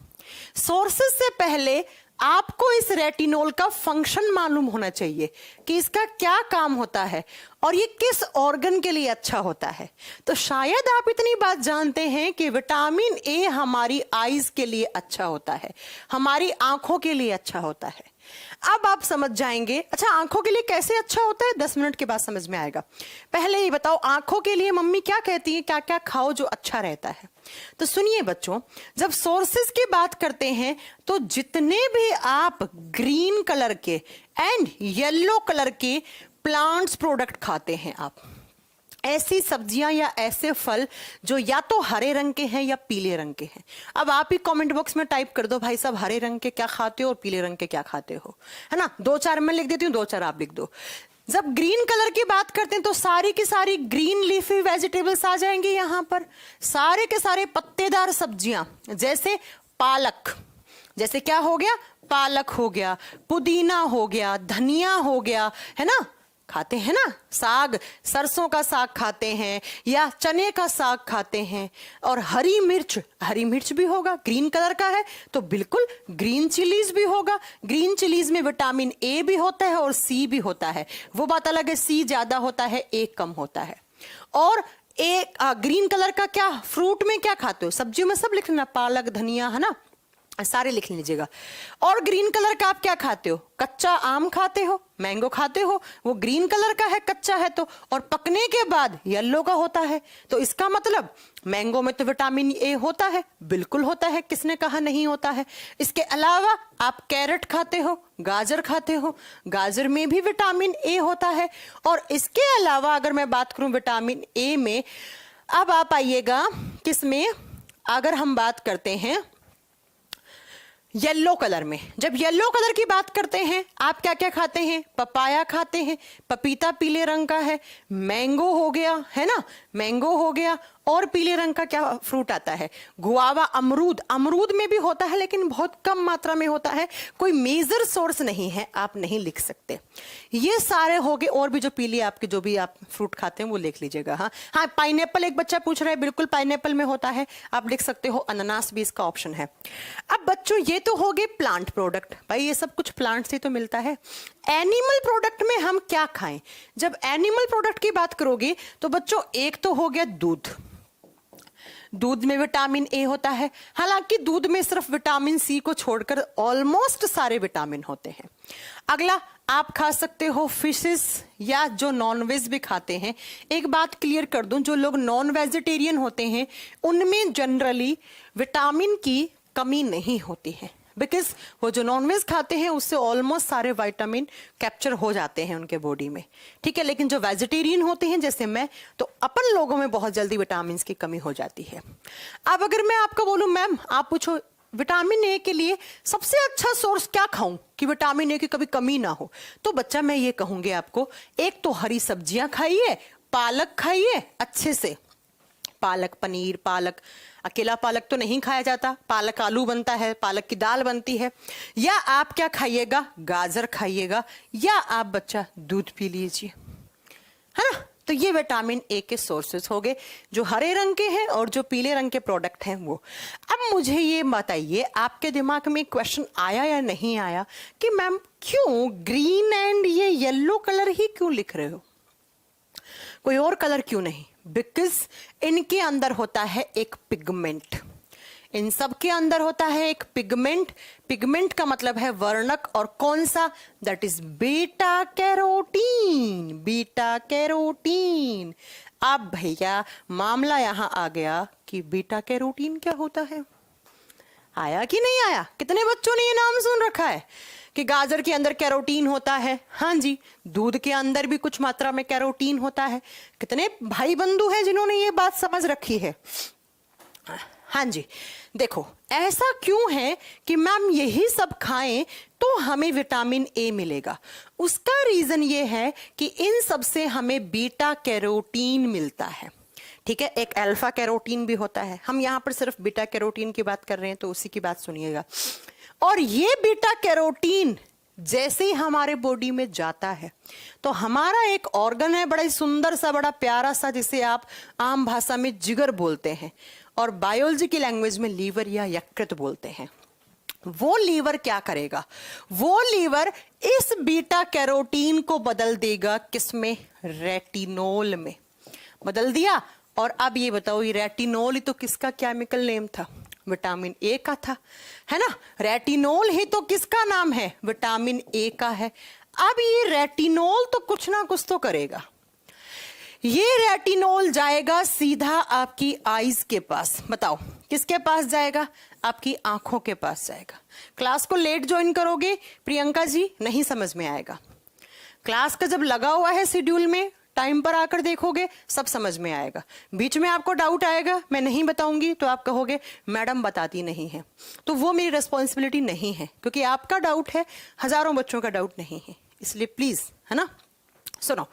सोर्सेस से पहले आपको इस रेटिनोल का फंक्शन मालूम होना चाहिए कि इसका क्या काम होता है और ये किस ऑर्गन के लिए अच्छा होता है। तो शायद आप इतनी बात जानते हैं कि विटामिन ए हमारी आईज के लिए अच्छा होता है, हमारी आंखों के लिए अच्छा होता है। अब आप समझ जाएंगे, अच्छा आंखों के लिए कैसे अच्छा होता है, 10 मिनट के बाद समझ में आएगा। पहले ये बताओ आंखों के लिए मम्मी क्या कहती है, क्या क्या खाओ जो अच्छा रहता है। तो सुनिए बच्चों, जब सोर्सेज की बात करते हैं तो जितने भी आप ग्रीन कलर के एंड येलो कलर के प्लांट्स प्रोडक्ट खाते हैं, आप ऐसी सब्जियां या ऐसे फल जो या तो हरे रंग के हैं या पीले रंग के हैं। अब आप ही कमेंट बॉक्स में टाइप कर दो भाई साहब हरे रंग के क्या खाते हो और पीले रंग के क्या खाते हो, है ना। 2-4 मैं लिख देती हूँ, 2-4 आप लिख दो। जब ग्रीन कलर की बात करते हैं तो सारी की सारी ग्रीन लीफी वेजिटेबल्स आ जाएंगे यहाँ पर। सारे के सारे पत्तेदार सब्जियां जैसे पालक, जैसे क्या हो गया, पालक हो गया, पुदीना हो गया, धनिया हो गया, है ना, खाते हैं ना। साग, सरसों का साग खाते हैं या चने का साग खाते हैं। और हरी मिर्च भी होगा, ग्रीन कलर का है तो बिल्कुल ग्रीन चिलीज भी होगा। ग्रीन चिलीज में विटामिन ए भी होता है और सी भी होता है, वो बात अलग है, सी ज्यादा होता है, ए कम होता है। और ग्रीन कलर का क्या फ्रूट में क्या खाते हो, सब्जियों में सब लिखना, पालक, धनिया, है ना, सारे लिख लीजिएगा। और ग्रीन कलर का आप क्या खाते हो, कच्चा आम खाते हो, मैंगो खाते हो, वो ग्रीन कलर का है कच्चा है तो, और पकने के बाद येलो का होता है। तो इसका मतलब मैंगो में तो विटामिन ए होता है, बिल्कुल होता है, किसने कहा नहीं होता है। इसके अलावा आप कैरेट खाते हो, गाजर खाते हो, गाजर में भी विटामिन ए होता है। और इसके अलावा अगर मैं बात करूं विटामिन ए में, अब आप आइएगा किसमें, अगर हम बात करते हैं येलो कलर में। जब येलो कलर की बात करते हैं, आप क्या क्या खाते हैं? पपाया खाते हैं, पपीता पीले रंग का है, मैंगो हो गया, है ना, मैंगो हो गया, और पीले रंग का क्या फ्रूट आता है? गुआवा, अमरूद। अमरूद में भी होता है लेकिन बहुत कम मात्रा में होता है, कोई मेजर सोर्स नहीं है, आप नहीं लिख सकते। ये सारे हो गए, और भी जो पीली आपके जो भी आप फ्रूट खाते हैं वो लिख लीजिएगा। हाँ हाँ, पाइनएप्पल एक बच्चा पूछ रहा है, बिल्कुल पाइनएप्पल में होता है, आप लिख सकते हो। अनानास भी इसका ऑप्शन है। अब बच्चों ये तो हो गए प्लांट प्रोडक्ट, भाई ये सब कुछ प्लांट से तो मिलता है। एनिमल प्रोडक्ट में हम क्या खाएं? जब एनिमल प्रोडक्ट की बात करोगे तो बच्चों एक तो हो गया दूध। दूध में विटामिन ए होता है, हालांकि दूध में सिर्फ विटामिन सी को छोड़कर ऑलमोस्ट सारे विटामिन होते हैं। अगला आप खा सकते हो फिशेस, या जो नॉनवेज भी खाते हैं। एक बात क्लियर कर दूं, जो लोग नॉन वेजिटेरियन होते हैं उनमें जनरली विटामिन की कमी नहीं होती है, बिकॉज वो जो नॉनवेज खाते हैं उससे ऑलमोस्ट सारे विटामिन कैप्चर हो जाते हैं उनके बॉडी में, ठीक है। लेकिन जो वेजिटेरियन होते हैं जैसे मैं, तो अपन लोगों में बहुत जल्दी विटामिन की कमी हो जाती है। अब अगर मैं आपको बोलूं मैम, आप पूछो विटामिन ए के लिए सबसे अच्छा सोर्स क्या खाऊं कि विटामिन ए की कभी कमी ना हो, तो बच्चा मैं ये कहूंगी आपको, एक तो हरी सब्जियां खाइए, पालक खाइए अच्छे से। पालक पनीर, पालक अकेला पालक तो नहीं खाया जाता, पालक आलू बनता है, पालक की दाल बनती है। या आप क्या खाइएगा? गाजर खाइएगा, या आप बच्चा दूध पी लीजिए, है ना। तो ये विटामिन ए के सोर्सेस हो गए, जो हरे रंग के हैं और जो पीले रंग के प्रोडक्ट हैं वो। अब मुझे ये बताइए, आपके दिमाग में क्वेश्चन आया या नहीं आया कि मैम क्यों ग्रीन एंड ये येलो कलर ही क्यों लिख रहे हो, कोई और कलर क्यों नहीं? बिकॉज इनके अंदर होता है एक पिगमेंट, इन सब के अंदर होता है एक पिगमेंट। पिगमेंट का मतलब है वर्णक, और कौन सा? That is beta carotene. Beta carotene. अब भैया मामला यहां आ गया कि बीटा कैरोटीन क्या होता है। आया कि नहीं आया? कितने बच्चों ने ये नाम सुन रखा है कि गाजर के अंदर कैरोटीन होता है? हाँ जी, दूध के अंदर भी कुछ मात्रा में कैरोटीन होता है। कितने भाई बंधु हैं जिन्होंने ये बात समझ रखी है? हाँ जी, देखो ऐसा क्यों है कि मैम यही सब खाएं तो हमें विटामिन ए मिलेगा। उसका रीजन ये है कि इन सब से हमें बीटा कैरोटीन मिलता है, ठीक है। एक अल्फा कैरोटीन भी होता है, हम यहां पर सिर्फ बीटा कैरोटीन की बात कर रहे हैं तो उसी की बात सुनिएगा। और ये बीटा कैरोटीन जैसे ही हमारे बॉडी में जाता है तो हमारा एक ऑर्गन है, बड़ा ही सुंदर सा, बड़ा प्यारा सा, जिसे आप आम भाषा में जिगर बोलते हैं और बायोलॉजी की लैंग्वेज में लीवर या यकृत बोलते हैं। वो लीवर क्या करेगा? वो लीवर इस बीटा कैरोटीन को बदल देगा, किसमें? रेटिनोल में बदल दिया। और अब ये बताओ, ये रेटिनोल ही तो किसका केमिकल नेम था? विटामिन ए का था, है ना। रेटिनोल ही तो किसका नाम है? विटामिन ए का है। अब ये रेटिनोल तो कुछ ना कुछ तो करेगा। ये रेटिनोल जाएगा सीधा आपकी आईज के पास। बताओ किसके पास जाएगा? आपकी आंखों के पास जाएगा। क्लास को लेट ज्वाइन करोगे प्रियंका जी, नहीं समझ में आएगा। क्लास का जब लगा हुआ है शेड्यूल में, टाइम पर आकर देखोगे सब समझ में आएगा। बीच में आपको डाउट आएगा, मैं नहीं बताऊंगी तो आप कहोगे मैडम बताती नहीं है, तो वो मेरी रिस्पॉन्सिबिलिटी नहीं है, क्योंकि आपका डाउट है, हजारों बच्चों का डाउट नहीं है। इसलिए प्लीज, है ना, सुनो।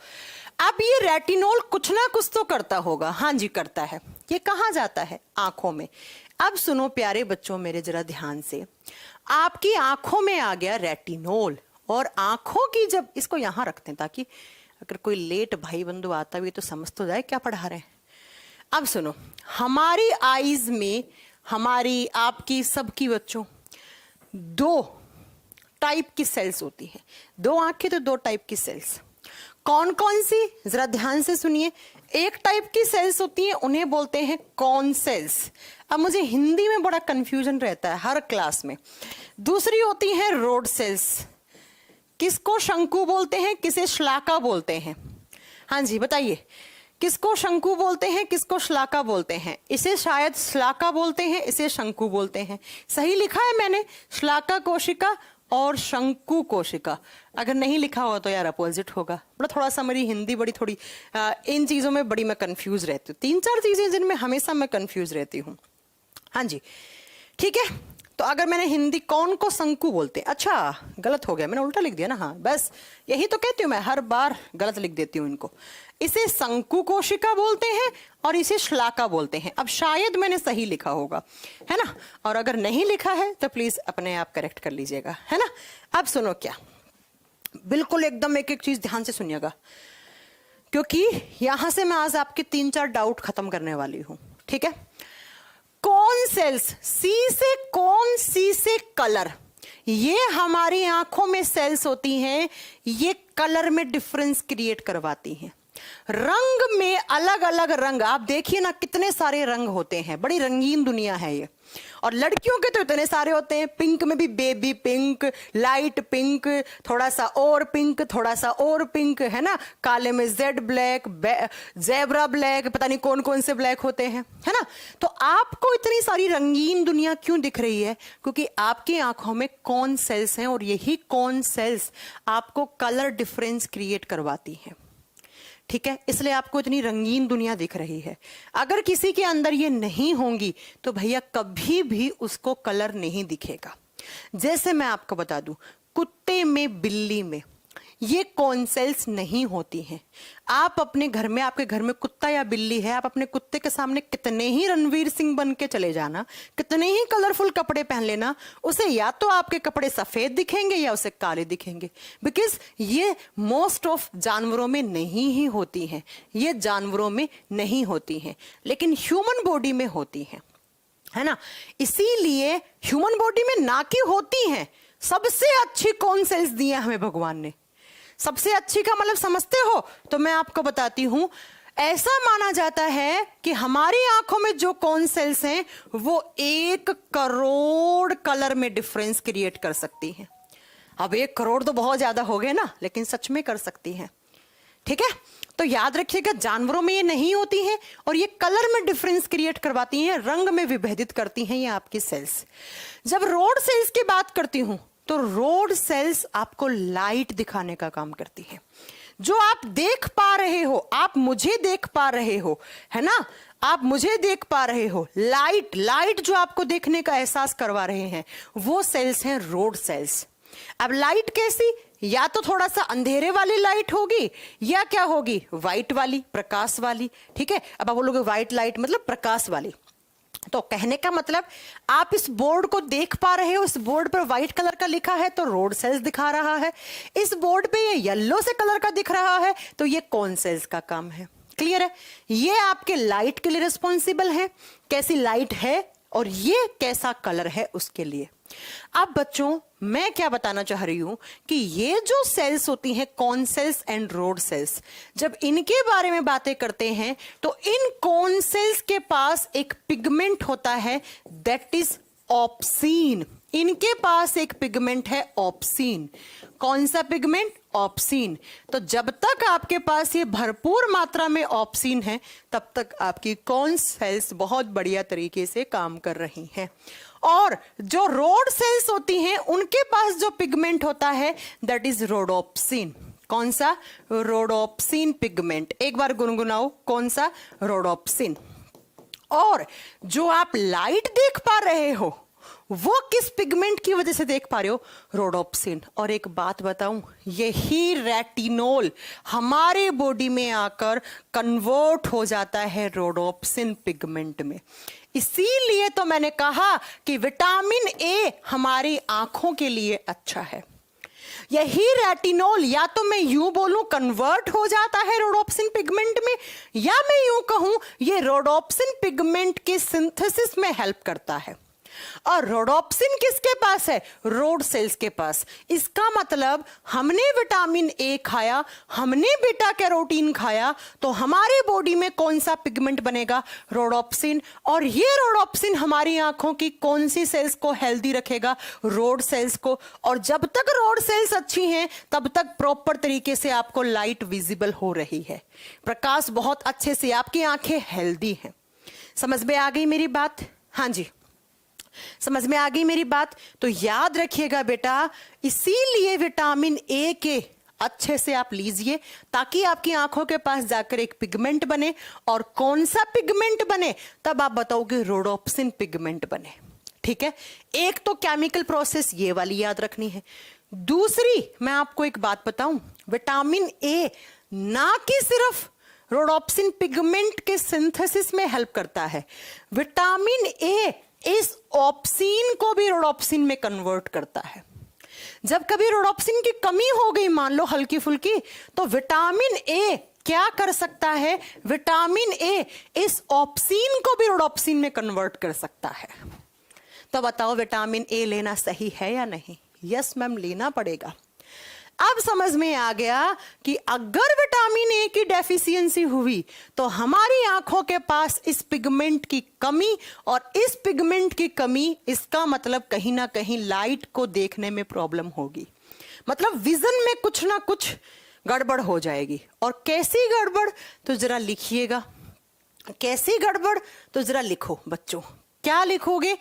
अब ये रेटिनोल कुछ ना कुछ तो करता होगा। हाँ जी करता है। ये कहाँ जाता है? आंखों में। अब सुनो प्यारे बच्चों मेरे जरा ध्यान से, आपकी आंखों में आ गया रेटिनोल, और आंखों की जब, इसको यहां रखते हैं ताकि अगर कोई लेट भाई बंधु आता भी तो समझ तो जाए क्या पढ़ा रहे हैं। अब सुनो, हमारी आईज में, हमारी, आपकी, सबकी बच्चों, दो टाइप की सेल्स होती हैं। दो आंखें तो दो टाइप की सेल्स। कौन कौन सी? जरा ध्यान से सुनिए। एक टाइप की सेल्स होती हैं, उन्हें बोलते हैं कॉन सेल्स। अब मुझे हिंदी में बड़ा कंफ्यूजन रहता है हर क्लास में। दूसरी होती है रोड सेल्स। किसको शंकु बोलते हैं, किसे श्लाका बोलते हैं? हाँ जी बताइए, किसको शंकु बोलते हैं, किसको श्लाका बोलते हैं? इसे शायद श्लाका बोलते हैं, इसे शंकु बोलते हैं। सही लिखा है मैंने? श्लाका कोशिका और शंकु कोशिका। अगर नहीं लिखा हुआ तो यार अपोजिट होगा। बड़ा थोड़ा सा मेरी हिंदी बड़ी थोड़ी इन चीजों में बड़ी मैं कंफ्यूज रहती हूँ। 3-4 चीजें जिनमें हमेशा मैं कंफ्यूज रहती हूँ। हाँ जी ठीक है। तो अगर मैंने हिंदी कौन को शंकु बोलते हैं, अच्छा गलत हो गया, मैंने उल्टा लिख दिया ना, हाँ बस यही तो कहती हूँ मैं, हर बार गलत लिख देती हूँ इनको। इसे शंकु कोशिका बोलते हैं और इसे श्लाका बोलते हैं। अब शायद मैंने सही लिखा होगा, है ना, और अगर नहीं लिखा है तो प्लीज अपने आप करेक्ट कर लीजिएगा, है ना। अब सुनो, क्या बिल्कुल एकदम एक एक चीज ध्यान से सुनिएगा, क्योंकि यहां से मैं आज आपके 3-4 डाउट खत्म करने वाली हूं, ठीक है। कौन सेल्स, सी से कौन, सी से कलर, ये हमारी आंखों में सेल्स होती हैं, ये कलर में डिफरेंस क्रिएट करवाती हैं। रंग में अलग अलग रंग, आप देखिए ना कितने सारे रंग होते हैं, बड़ी रंगीन दुनिया है ये। और लड़कियों के तो इतने सारे होते हैं, पिंक में भी बेबी पिंक, लाइट पिंक, थोड़ा सा और पिंक, थोड़ा सा और पिंक, है ना। काले में जेड ब्लैक, जेब्रा ब्लैक, पता नहीं कौन कौन से ब्लैक होते हैं, है ना। तो आपको इतनी सारी रंगीन दुनिया क्यों दिख रही है? क्योंकि आपकी आंखों में कौन सेल्स हैं और यही कौन सेल्स आपको कलर डिफरेंस क्रिएट करवाती हैं, ठीक है। इसलिए आपको इतनी रंगीन दुनिया दिख रही है। अगर किसी के अंदर ये नहीं होंगी तो भैया कभी भी उसको कलर नहीं दिखेगा। जैसे मैं आपको बता दूं, कुत्ते में, बिल्ली में ये कौन सेल्स नहीं होती हैं। आप अपने घर में, आपके घर में कुत्ता या बिल्ली है, आप अपने कुत्ते के सामने कितने ही रणवीर सिंह बन के चले जाना, कितने ही कलरफुल कपड़े पहन लेना, उसे या तो आपके कपड़े सफेद दिखेंगे या उसे काले दिखेंगे, बिकॉज ये मोस्ट ऑफ जानवरों में नहीं ही होती हैं, ये जानवरों में नहीं होती हैं, लेकिन ह्यूमन बॉडी में होती हैं, है ना। इसीलिए ह्यूमन बॉडी में ना की होती हैं। सबसे अच्छी कौन सेल्स दी है हमें भगवान ने? सबसे अच्छी का मतलब समझते हो? तो मैं आपको बताती हूं, ऐसा माना जाता है कि हमारी आंखों में जो कौन सेल्स हैं वो 1 करोड़ कलर में डिफरेंस क्रिएट कर सकती हैं। अब 1 करोड़ तो बहुत ज्यादा हो गए ना, लेकिन सच में कर सकती हैं, ठीक है। तो याद रखिएगा, जानवरों में ये नहीं होती हैं और ये कलर में डिफरेंस क्रिएट करवाती हैं, रंग में विभेदित करती हैं ये आपकी सेल्स। जब रोड सेल्स की बात करती हूं तो रोड सेल्स आपको लाइट दिखाने का काम करती है। जो आप देख पा रहे हो, आप मुझे देख पा रहे हो, है ना, आप मुझे देख पा रहे हो, लाइट जो आपको देखने का एहसास करवा रहे हैं वो सेल्स हैं रोड सेल्स। अब लाइट कैसी? या तो थोड़ा सा अंधेरे वाली लाइट होगी या क्या होगी, व्हाइट वाली, प्रकाश वाली, ठीक है। अब आप बोलोगे व्हाइट लाइट मतलब प्रकाश वाली, तो कहने का मतलब आप इस बोर्ड को देख पा रहे हो, इस बोर्ड पर व्हाइट कलर का लिखा है तो रोड सेल्स दिखा रहा है, इस बोर्ड पे ये येलो से कलर का दिख रहा है तो ये कौन सेल्स का काम है। क्लियर है? ये आपके लाइट के लिए रिस्पॉन्सिबल है, कैसी लाइट है और ये कैसा कलर है उसके लिए। अब बच्चों मैं क्या बताना चाह रही हूं कि ये जो सेल्स होती हैं, cone cells and rod cells, जब इनके बारे में बातें करते हैं तो इन कॉन सेल्स के पास एक पिगमेंट होता है, दैट इज ऑप्सीन। इनके पास एक पिगमेंट है ऑप्सीन। कौन सा पिगमेंट? ऑप्सीन। तो जब तक आपके पास ये भरपूर मात्रा में ऑप्सीन है तब तक आपकी कॉन सेल्स बहुत बढ़िया तरीके से काम कर रही हैं। और जो रोड सेल्स होती हैं उनके पास जो पिगमेंट होता है दैट इज रोडोप्सिन। कौन सा? Rhodopsin pigment. एक बार गुनगुनाओ, कौन सा? रोडोप्सिन। और जो आप लाइट देख पा रहे हो वो किस पिगमेंट की वजह से देख पा रहे हो? रोडोप्सिन। और एक बात बताऊं, यही रेटिनोल हमारे बॉडी में आकर कन्वर्ट हो जाता है रोडोप्सिन पिगमेंट में। इसीलिए तो मैंने कहा कि विटामिन ए हमारी आंखों के लिए अच्छा है। यही रेटिनोल, या तो मैं यूं बोलूं कन्वर्ट हो जाता है रोडोप्सिन पिगमेंट में, या मैं यूं कहूं ये रोडोप्सिन पिगमेंट के सिंथेसिस में हेल्प करता है। और रोडोप्सिन किसके पास है? रोड सेल्स के पास। इसका मतलब हमने विटामिन ए खाया, हमने बीटा कैरोटीन खाया, तो हमारे बॉडी में कौन सा पिगमेंट बनेगा? रोडोप्सिन। और ये रोडोप्सिन हमारी आंखों की कौन सी सेल्स को हेल्दी रखेगा? रोड सेल्स को। और जब तक रोड सेल्स अच्छी हैं तब तक प्रॉपर तरीके से आपको लाइट विजिबल हो रही है, प्रकाश बहुत अच्छे से, आपकी आंखें हेल्दी हैं। समझ में आ गई मेरी बात? हाँ जी, समझ में आ गई मेरी बात? तो याद रखिएगा बेटा, इसीलिए विटामिन ए के अच्छे से आप लीजिए ताकि आपकी आंखों के पास जाकर एक पिगमेंट बने। और कौन सा पिगमेंट बने? तब आप बताओगे रोडोप्सिन पिगमेंट बने। ठीक है, एक तो केमिकल प्रोसेस ये वाली याद रखनी है। दूसरी मैं आपको एक बात बताऊं, विटामिन ए ना कि सिर्फ रोडोप्सिन पिगमेंट के सिंथेसिस में हेल्प करता है, विटामिन ए इस ऑप्सिन को भी रोडोप्सिन में कन्वर्ट करता है। जब कभी रोडोप्सिन की कमी हो गई मान लो हल्की फुल्की, तो विटामिन ए क्या कर सकता है, विटामिन ए इस ऑप्सिन को भी रोडोप्सिन में कन्वर्ट कर सकता है। तो बताओ विटामिन ए लेना सही है या नहीं? यस मैम, लेना पड़ेगा। अब समझ में आ गया कि अगर विटामिन ए की डेफिशिएंसी हुई तो हमारी आंखों के पास इस पिगमेंट की कमी, और इस पिगमेंट की कमी इसका मतलब कहीं ना कहीं लाइट को देखने में प्रॉब्लम होगी, मतलब विजन में कुछ ना कुछ गड़बड़ हो जाएगी। और कैसी गड़बड़ तो जरा लिखिएगा, कैसी गड़बड़ तो जरा लिखो बच्चों। क्या लिखोगे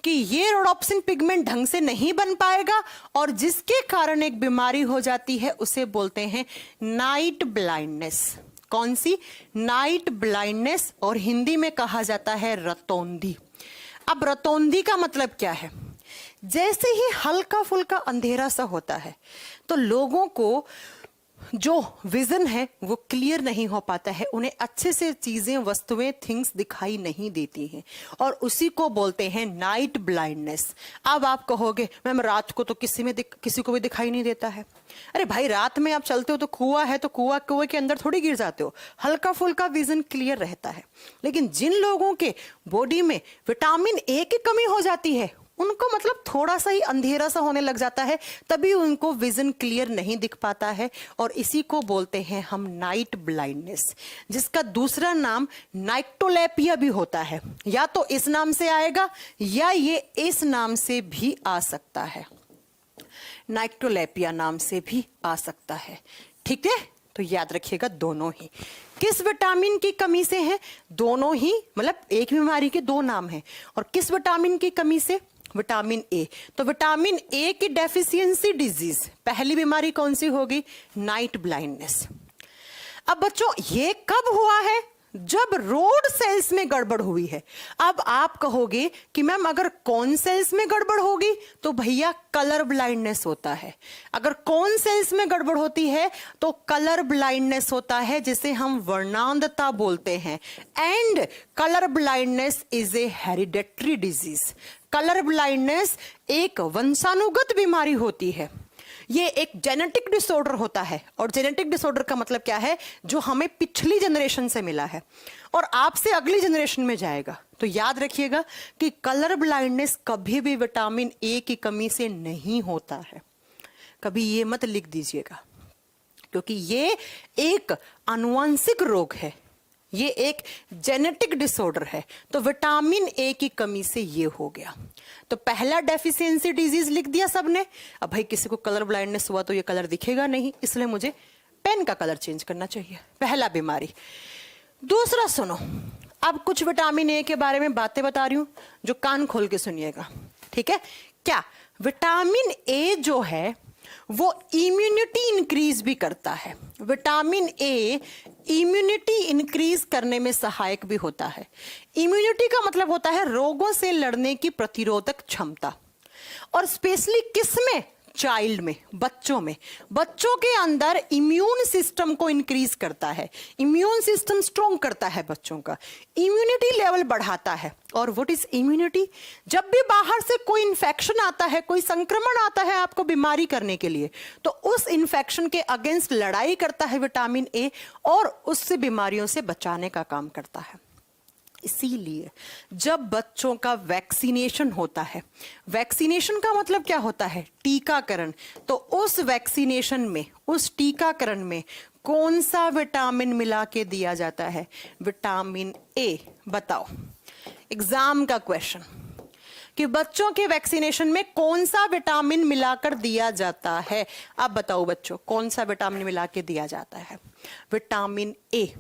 कि ये रोडोप्सिन पिगमेंट ढंग से नहीं बन पाएगा और जिसके कारण एक बीमारी हो जाती है, उसे बोलते हैं नाइट ब्लाइंडनेस। कौन सी? नाइट ब्लाइंडनेस, और हिंदी में कहा जाता है रतौंधी। अब रतौंधी का मतलब क्या है? जैसे ही हल्का फुल्का अंधेरा सा होता है तो लोगों को जो विजन है वो क्लियर नहीं हो पाता है, उन्हें अच्छे से चीजें, वस्तुएं, थिंग्स दिखाई नहीं देती हैं, और उसी को बोलते हैं नाइट ब्लाइंडनेस। अब आप कहोगे मैम रात को तो किसी को भी दिखाई नहीं देता है। अरे भाई, रात में आप चलते हो तो कुआं है तो कुएं के अंदर थोड़ी गिर जाते हो, हल्का फुल्का विजन क्लियर रहता है। लेकिन जिन लोगों के बॉडी में विटामिन ए की कमी हो जाती है, उनको मतलब थोड़ा सा ही अंधेरा सा होने लग जाता है, तभी उनको विजन क्लियर नहीं दिख पाता है, और इसी को बोलते हैं हम नाइट ब्लाइंडनेस, जिसका दूसरा नाम नाइक्टोलेपिया भी होता है। या तो इस नाम से आएगा या ये इस नाम से भी आ सकता है, नाइक्टोलेपिया नाम से भी आ सकता है। ठीक है, तो याद रखिएगा दोनों ही किस विटामिन की कमी से है, दोनों ही मतलब एक बीमारी के दो नाम हैं। और किस विटामिन की कमी से? Vitamin A. तो विटामिन ए की डेफिशिएंसी डिजीज, पहली बीमारी कौन सी होगी? Night blindness. अब बच्चों ये कब हुआ है? जब रोड सेल्स में गड़बड़ हुई है। अब आप कहोगे कि मैम अगर कौन सेल्स में गड़बड़ होगी तो भैया कलर ब्लाइंडनेस होता है। अगर कौन सेल्स में गड़बड़ होती है तो कलर ब्लाइंडनेस होता है, जिसे हम वर्णांधता बोलते हैं। And colour blindness is a hereditary disease. Colour blindness एक वंशानुगत बीमारी होती है, ये एक जेनेटिक डिसऑर्डर होता है। और जेनेटिक डिसऑर्डर का मतलब क्या है? जो हमें पिछली जनरेशन से मिला है और आपसे अगली जनरेशन में जाएगा। तो याद रखिएगा कि कलर ब्लाइंडनेस कभी भी विटामिन ए की कमी से नहीं होता है, कभी ये मत लिख दीजिएगा, क्योंकि ये एक आनुवंशिक रोग है, ये एक जेनेटिक डिसऑर्डर है। तो विटामिन ए की कमी से ये हो गया। तो पहला डेफिशिएंसी डिजीज लिख दिया सबने। अब भाई किसी को कलर ब्लाइंडनेस हुआ तो ये कलर दिखेगा नहीं, इसलिए मुझे पेन का कलर चेंज करना चाहिए, पहला बीमारी। दूसरा सुनो, अब कुछ विटामिन ए के बारे में बातें बता रही हूं जो कान खोल के सुनिएगा, ठीक है? क्या विटामिन ए जो है वो इम्यूनिटी इंक्रीज भी करता है। विटामिन ए इम्यूनिटी इंक्रीज करने में सहायक भी होता है। इम्यूनिटी का मतलब होता है रोगों से लड़ने की प्रतिरोधक क्षमता, और स्पेशली किसमें? चाइल्ड में, बच्चों में। बच्चों के अंदर इम्यून सिस्टम को इंक्रीज करता है, इम्यून सिस्टम स्ट्रॉन्ग करता है बच्चों का, इम्यूनिटी लेवल बढ़ाता है। और व्हाट इज इम्यूनिटी? जब भी बाहर से कोई इंफेक्शन आता है, कोई संक्रमण आता है आपको बीमारी करने के लिए, तो उस इंफेक्शन के अगेंस्ट लड़ाई करता है विटामिन ए, और उससे बीमारियों से बचाने का काम करता है। इसीलिए जब बच्चों का वैक्सीनेशन होता है, वैक्सीनेशन का मतलब क्या होता है? टीकाकरण। तो उस वैक्सीनेशन में, उस टीकाकरण में कौन सा विटामिन मिला के दिया जाता है? Vitamin A. बताओ, एग्जाम का क्वेश्चन कि बच्चों के वैक्सीनेशन में कौन सा विटामिन मिलाकर दिया जाता है? अब बताओ बच्चों, कौन सा विटामिन मिला के दिया जाता है? Vitamin A.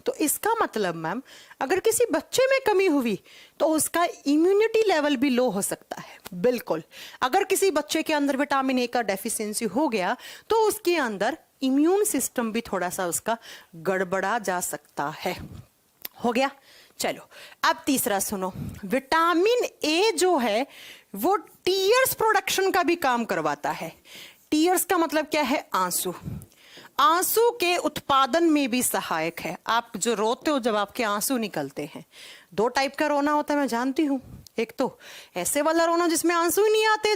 तो इसका मतलब मैम अगर किसी बच्चे में कमी हुई तो उसका इम्यूनिटी लेवल भी लो हो सकता है। बिल्कुल, अगर किसी बच्चे के अंदर विटामिन ए का डेफिशिएंसी हो गया तो उसके अंदर इम्यून सिस्टम भी थोड़ा सा उसका गड़बड़ा जा सकता है। हो गया? चलो अब तीसरा सुनो, विटामिन ए जो है वो टीयर्स प्रोडक्शन का भी काम करवाता है। टीयर्स का मतलब क्या है? आंसू। आंसू के उत्पादन में भी सहायक है। आप जो रोते हो जब आपके आंसू निकलते हैं, दो टाइप का रोना होता है मैं जानती हूं, एक तो ऐसे वाला रोना जिसमें आंसू ही नहीं आते,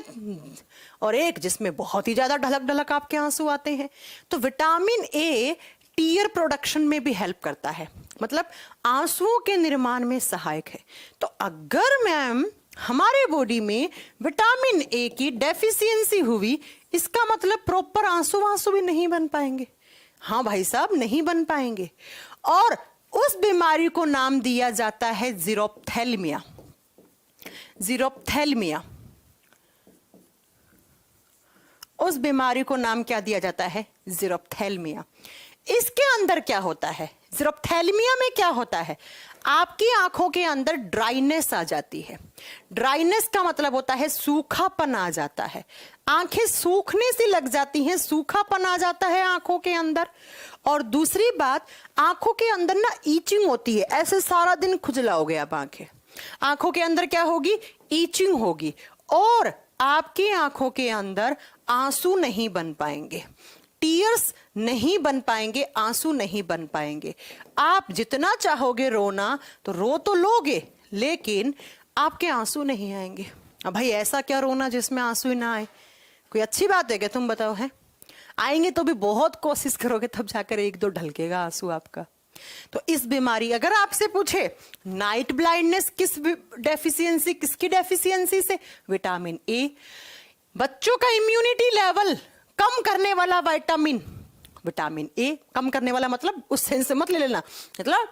और एक जिसमें बहुत ही ज्यादा ढलक ढलक आपके आंसू आते हैं। तो विटामिन ए टीयर प्रोडक्शन में भी हेल्प करता है, मतलब आंसुओं के निर्माण में सहायक है। तो अगर मैम हमारे बॉडी में विटामिन ए की डेफिशिएंसी हुई, इसका मतलब प्रॉपर आंसू भी नहीं बन पाएंगे। हाँ भाई साहब, नहीं बन पाएंगे। और उस बीमारी को नाम दिया जाता है जीरोप्थेल्मिया। जीरोप्थेल्मिया, उस बीमारी को नाम क्या दिया जाता है? जीरोप्थेल्मिया। इसके अंदर क्या होता है? जीरोप्थेल्मिया में क्या होता है? आपकी आंखों के अंदर ड्राइनेस आ जाती है। ड्राइनेस का मतलब होता है सूखापन आ जाता है, आंखें सूखने सी लग जाती हैं, सूखापन आ जाता है आंखों के अंदर। और दूसरी बात, आंखों के अंदर ना ईचिंग होती है, ऐसे सारा दिन खुजलाओगे आप आंखों के अंदर क्या होगी? ईचिंग होगी, और आपकी आंखों के अंदर आंसू नहीं बन पाएंगे, टीयर्स नहीं बन पाएंगे, आंसू नहीं बन पाएंगे। आप जितना चाहोगे रोना तो रो तो लोगे, लेकिन आपके आंसू नहीं आएंगे। अब भाई ऐसा क्या रोना जिसमें आंसू ही ना आए? कोई अच्छी बात है क्या? तुम बताओ। है आएंगे तो भी बहुत कोशिश करोगे, तब जाकर एक दो ढलकेगा आंसू आपका। तो इस बीमारी, अगर आपसे पूछे नाइट ब्लाइंडनेस किस डेफिशिएंसी, किसकी डेफिशिएंसी से? Vitamin A. बच्चों का इम्यूनिटी लेवल कम करने वाला विटामिन, विटामिन ए कम करने वाला, मतलब उस सेंस से मत ले लेना, मतलब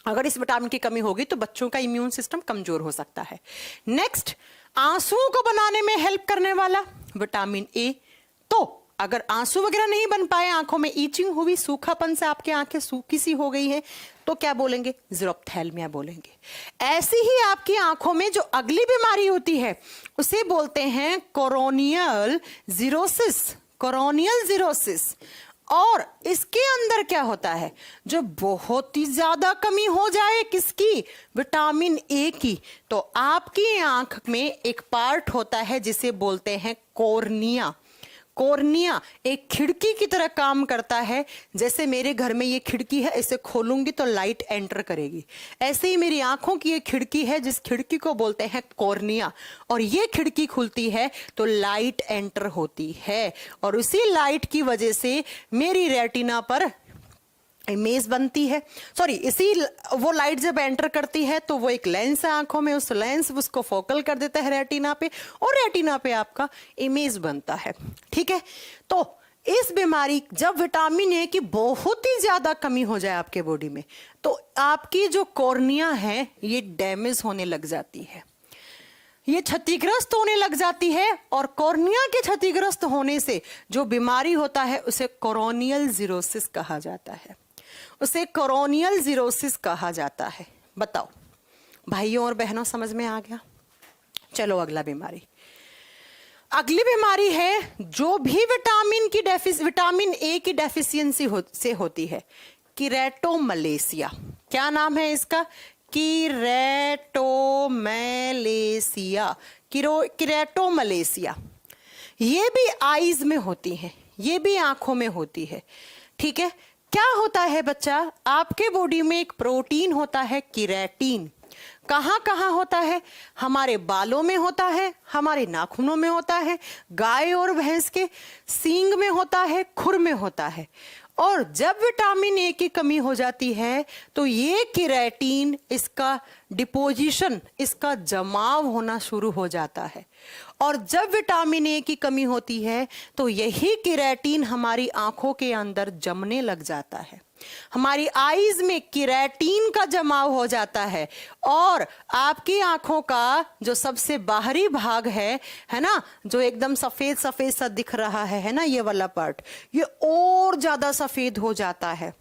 अगर इस विटामिन की कमी होगी तो बच्चों का इम्यून सिस्टम कमजोर हो सकता है। नेक्स्ट, आंसुओं को बनाने में हेल्प करने वाला विटामिन ए। तो अगर आंसू वगैरह नहीं बन पाए, आंखों में ईचिंग हुई, सूखापन से आपकी आंखें सूखी सी हो गई हैं, तो क्या बोलेंगे? जीरोप्थेल्मिया बोलेंगे। ऐसी ही आपकी आंखों में जो अगली बीमारी होती है उसे बोलते हैं कोरोनियल जीरोसिस। कोरोनियल जीरोसिस। और इसके अंदर क्या होता है? जो बहुत ही ज्यादा कमी हो जाए किसकी? विटामिन ए की, तो आपकी आंख में एक पार्ट होता है जिसे बोलते हैं कॉर्निया। कॉर्निया एक खिड़की की तरह काम करता है। जैसे मेरे घर में ये खिड़की है, इसे खोलूंगी तो लाइट एंटर करेगी, ऐसे ही मेरी आंखों की एक खिड़की है जिस खिड़की को बोलते हैं कॉर्निया। और ये खिड़की खुलती है तो लाइट एंटर होती है, और उसी लाइट की वजह से मेरी रेटिना पर इमेज बनती है। सॉरी, इसी वो लाइट जब एंटर करती है तो वो एक लेंस है आंखों में, उस लेंस उसको फोकल कर देता है रेटिना पे, और रेटिना पे आपका इमेज बनता है। ठीक है, तो इस बीमारी, जब विटामिन ए की बहुत ही ज्यादा कमी हो जाए आपके बॉडी में, तो आपकी जो कॉर्निया है ये डैमेज होने लग जाती है, ये क्षतिग्रस्त होने लग जाती है। और कॉर्निया के क्षतिग्रस्त होने से जो बीमारी होता है उसे कोरोनियल जीरोसिस कहा जाता है, उसे कोरोनियल जीरोसिस कहा जाता है। बताओ भाइयों और बहनों, समझ में आ गया? चलो अगला बीमारी। अगली बीमारी है जो भी विटामिन ए की डेफिशिएंसी से होती है, कीरेटोमलेशिया। क्या नाम है इसका? कीरेटोमलेशिया। कीरेटोमलेशिया। ये भी आईज में होती है, ये भी आंखों में होती है। ठीक है, क्या होता है बच्चा? आपके बॉडी में एक प्रोटीन होता है कीरेटिन। कहां कहां होता है? हमारे बालों में होता है, हमारे नाखूनों में होता है, गाय और भैंस के सींग में होता है, खुर में होता है। और जब विटामिन ए की कमी हो जाती है तो ये कीरेटिन, इसका डिपोजिशन, इसका जमाव होना शुरू हो जाता है। और जब विटामिन ए की कमी होती है तो यही कीरेटिन हमारी आंखों के अंदर जमने लग जाता है, हमारी आईज में कीरेटिन का जमाव हो जाता है। और आपकी आंखों का जो सबसे बाहरी भाग है ना, जो एकदम सफेद सफेद सा दिख रहा है ना, ये वाला पार्ट, ये और ज्यादा सफेद हो जाता है।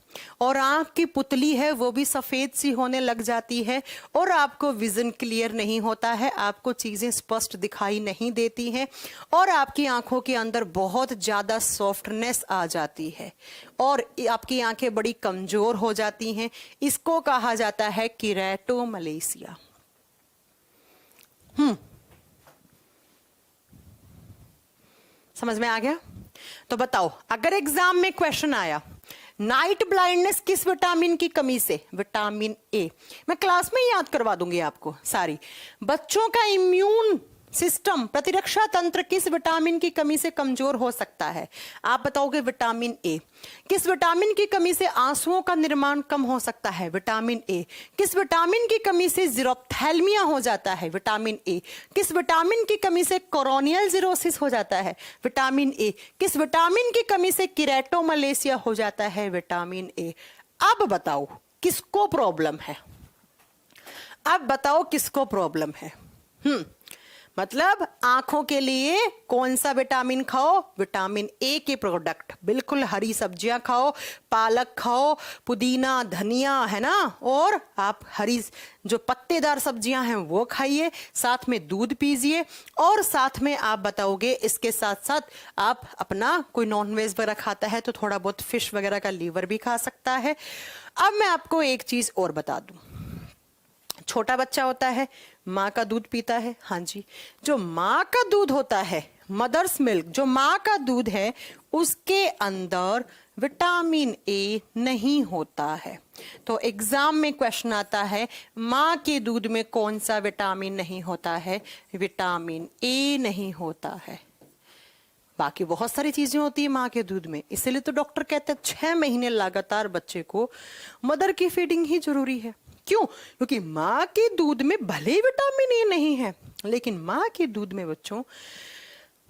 और आंख की पुतली है वो भी सफेद सी होने लग जाती है, और आपको विजन क्लियर नहीं होता है, आपको चीजें स्पष्ट दिखाई नहीं देती हैं, और आपकी आंखों के अंदर बहुत ज्यादा सॉफ्टनेस आ जाती है, और आपकी आंखें बड़ी कमजोर हो जाती हैं। इसको कहा जाता है कीरेटोमलेशिया। समझ में आ गया? तो बताओ, अगर एग्जाम में क्वेश्चन आया नाइट ब्लाइंडनेस किस विटामिन की कमी से, विटामिन ए, मैं क्लास में ही याद करवा दूंगी आपको सारी। बच्चों का इम्यून सिस्टम, प्रतिरक्षा तंत्र किस विटामिन की कमी से कमजोर हो सकता है, आप बताओगे विटामिन ए। किस विटामिन की कमी से आंसुओं का निर्माण कम हो सकता है, विटामिन ए। किस विटामिन की कमी से जीरोप्थेल्मिया हो जाता है, विटामिन ए। किस विटामिन की कमी से कोरोनियल जीरोसिस हो जाता है, विटामिन ए। किस विटामिन की कमी से कीरेटोमलेशिया हो जाता है, विटामिन ए। अब बताओ किसको प्रॉब्लम है, अब बताओ किसको प्रॉब्लम है। मतलब आंखों के लिए कौन सा विटामिन खाओ, विटामिन ए के प्रोडक्ट, बिल्कुल हरी सब्जियां खाओ, पालक खाओ, पुदीना, धनिया, है ना, और आप हरी जो पत्तेदार सब्जियां हैं वो खाइए, साथ में दूध पीजिए, और साथ में आप बताओगे इसके साथ साथ आप अपना कोई नॉनवेज वगैरह खाता है तो थोड़ा बहुत फिश वगैरह का लीवर भी खा सकता है। अब मैं आपको एक चीज और बता दूं, छोटा बच्चा होता है, माँ का दूध पीता है, हाँ जी, जो माँ का दूध होता है, मदर्स मिल्क, जो माँ का दूध है, उसके अंदर विटामिन ए नहीं होता है। तो एग्जाम में क्वेश्चन आता है माँ के दूध में कौन सा विटामिन नहीं होता है, विटामिन ए नहीं होता है। बाकी बहुत सारी चीजें होती है माँ के दूध में, इसलिए तो डॉक्टर कहते हैं 6 महीने लगातार बच्चे को मदर की फीडिंग ही जरूरी है। क्यों? क्योंकि माँ के दूध में भले ही विटामिन ए नहीं है, लेकिन माँ के दूध में बच्चों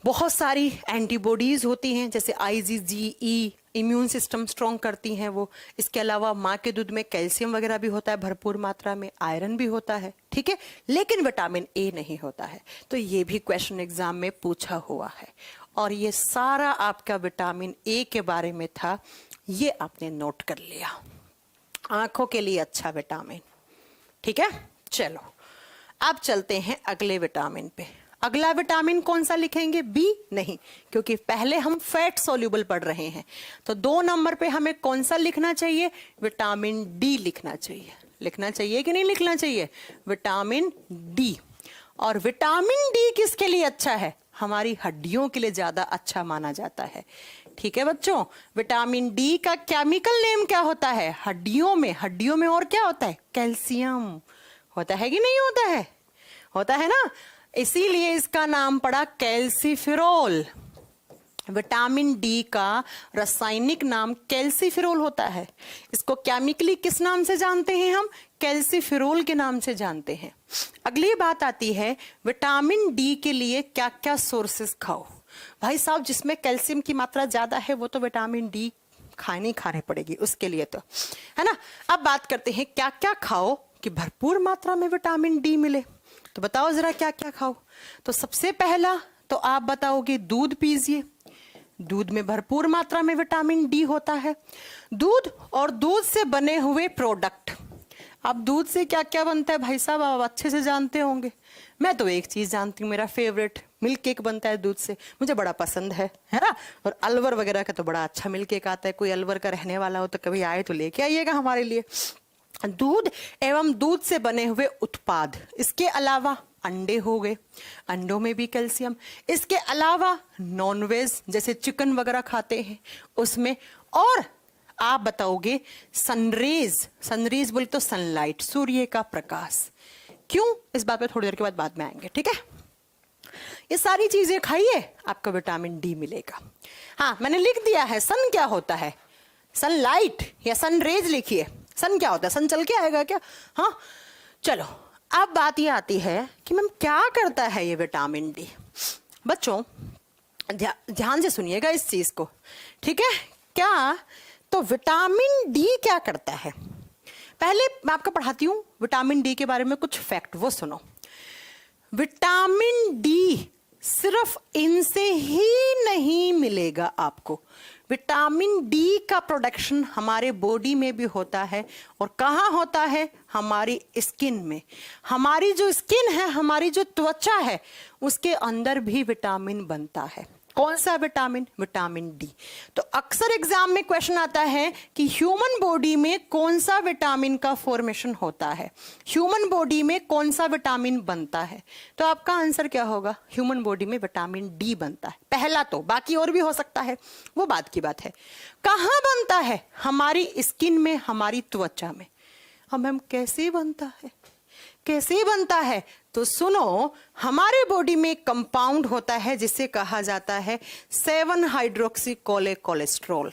बहुत सारी एंटीबॉडीज होती हैं, जैसे IgG, इम्यून सिस्टम स्ट्रॉन्ग करती हैं वो। इसके अलावा माँ के दूध में कैल्शियम वगैरह भी होता है भरपूर मात्रा में, आयरन भी होता है, ठीक है, लेकिन विटामिन ए नहीं होता है। तो ये भी क्वेश्चन एग्जाम में पूछा हुआ है, और ये सारा आपका विटामिन ए के बारे में था, ये आपने नोट कर लिया। आंखों के लिए अच्छा विटामिन, ठीक है। चलो अब चलते हैं अगले विटामिन पे। अगला विटामिन कौन सा लिखेंगे, बी नहीं, क्योंकि पहले हम फैट सोल्यूबल पढ़ रहे हैं। तो 2 नंबर पे हमें कौन सा लिखना चाहिए, विटामिन डी लिखना चाहिए। लिखना चाहिए कि नहीं लिखना चाहिए, विटामिन डी। और विटामिन डी किसके लिए अच्छा है, हमारी हड्डियों के लिए ज्यादा अच्छा माना जाता है, ठीक है बच्चों। विटामिन डी का केमिकल नेम क्या होता है, हड्डियों में और क्या होता है, कैल्शियम होता है कि नहीं होता है, होता है ना, इसीलिए इसका नाम पड़ा कैल्सीफेरोल। विटामिन डी का रासायनिक नाम कैल्सीफेरोल होता है। इसको केमिकली किस नाम से जानते हैं हम, कैल्सीफेरोल के नाम से जानते हैं। अगली बात आती है विटामिन डी के लिए क्या क्या सोर्सेस खाओ। भाई साहब, जिसमें कैल्शियम की मात्रा ज्यादा है वो तो विटामिन डी खानी पड़ेगी उसके लिए, तो है ना। अब बात करते हैं क्या क्या खाओ कि भरपूर मात्रा में विटामिन डी मिले। तो बताओ जरा क्या क्या खाओ। तो सबसे पहला तो आप बताओगे दूध पीजिए, दूध में भरपूर मात्रा में विटामिन डी होता है। दूध और दूध से बने हुए प्रोडक्ट, अब दूध से क्या क्या बनता है भाई साहब, आप अच्छे से जानते होंगे। मैं तो एक चीज जानती हूँ, मेरा फेवरेट मिल्क केक बनता है दूध से, मुझे बड़ा पसंद है ना। और अलवर वगैरह का तो बड़ा अच्छा मिल्क केक आता है, कोई अलवर का रहने वाला हो तो कभी आए तो लेके आइएगा हमारे लिए। दूध एवं दूध से बने हुए उत्पाद, इसके अलावा अंडे हो गए, अंडों में भी कैल्शियम। इसके अलावा नॉनवेज जैसे चिकन वगैरह खाते हैं उसमें, और आप बताओगे सनरेज बोले तो सनलाइट, सूर्य का प्रकाश। क्यों, इस बात पे थोड़ी देर के बाद में आएंगे, ठीक है। ये सारी चीजें खाइए, आपको विटामिन डी मिलेगा। हाँ, मैंने लिख दिया है सन क्या होता है, सनलाइट या सनरेज लिखिए। सन क्या होता है, सन चल के आएगा क्या, हाँ। चलो अब बात ये आती है कि मैम क्या करता है ये विटामिन डी। बच्चों ध्यान से सुनिएगा इस चीज को, ठीक है। क्या, तो विटामिन डी क्या करता है, पहले मैं आपको पढ़ाती हूं विटामिन डी के बारे में कुछ फैक्ट, वो सुनो। विटामिन डी सिर्फ इनसे ही नहीं मिलेगा आपको। विटामिन डी का प्रोडक्शन हमारे बॉडी में भी होता है, और कहाँ होता है? हमारी स्किन में। हमारी जो स्किन है, हमारी जो त्वचा है, उसके अंदर भी विटामिन बनता है। कौन सा विटामिन? Vitamin D. तो अक्सर एग्जाम में क्वेश्चन आता है कि ह्यूमन बॉडी में कौन सा विटामिन का फॉर्मेशन होता है, ह्यूमन बॉडी में कौन सा विटामिन बनता है। तो आपका आंसर क्या होगा? ह्यूमन बॉडी में विटामिन डी बनता है पहला, तो बाकी और भी हो सकता है, वो बात की बात है। कहाँ बनता है? हमारी स्किन में, हमारी त्वचा में। अब मैम कैसे बनता है, कैसे बनता है? तो सुनो, हमारे बॉडी में एक कंपाउंड होता है जिसे कहा जाता है 7 हाइड्रोक्सी कोलेस्ट्रॉल।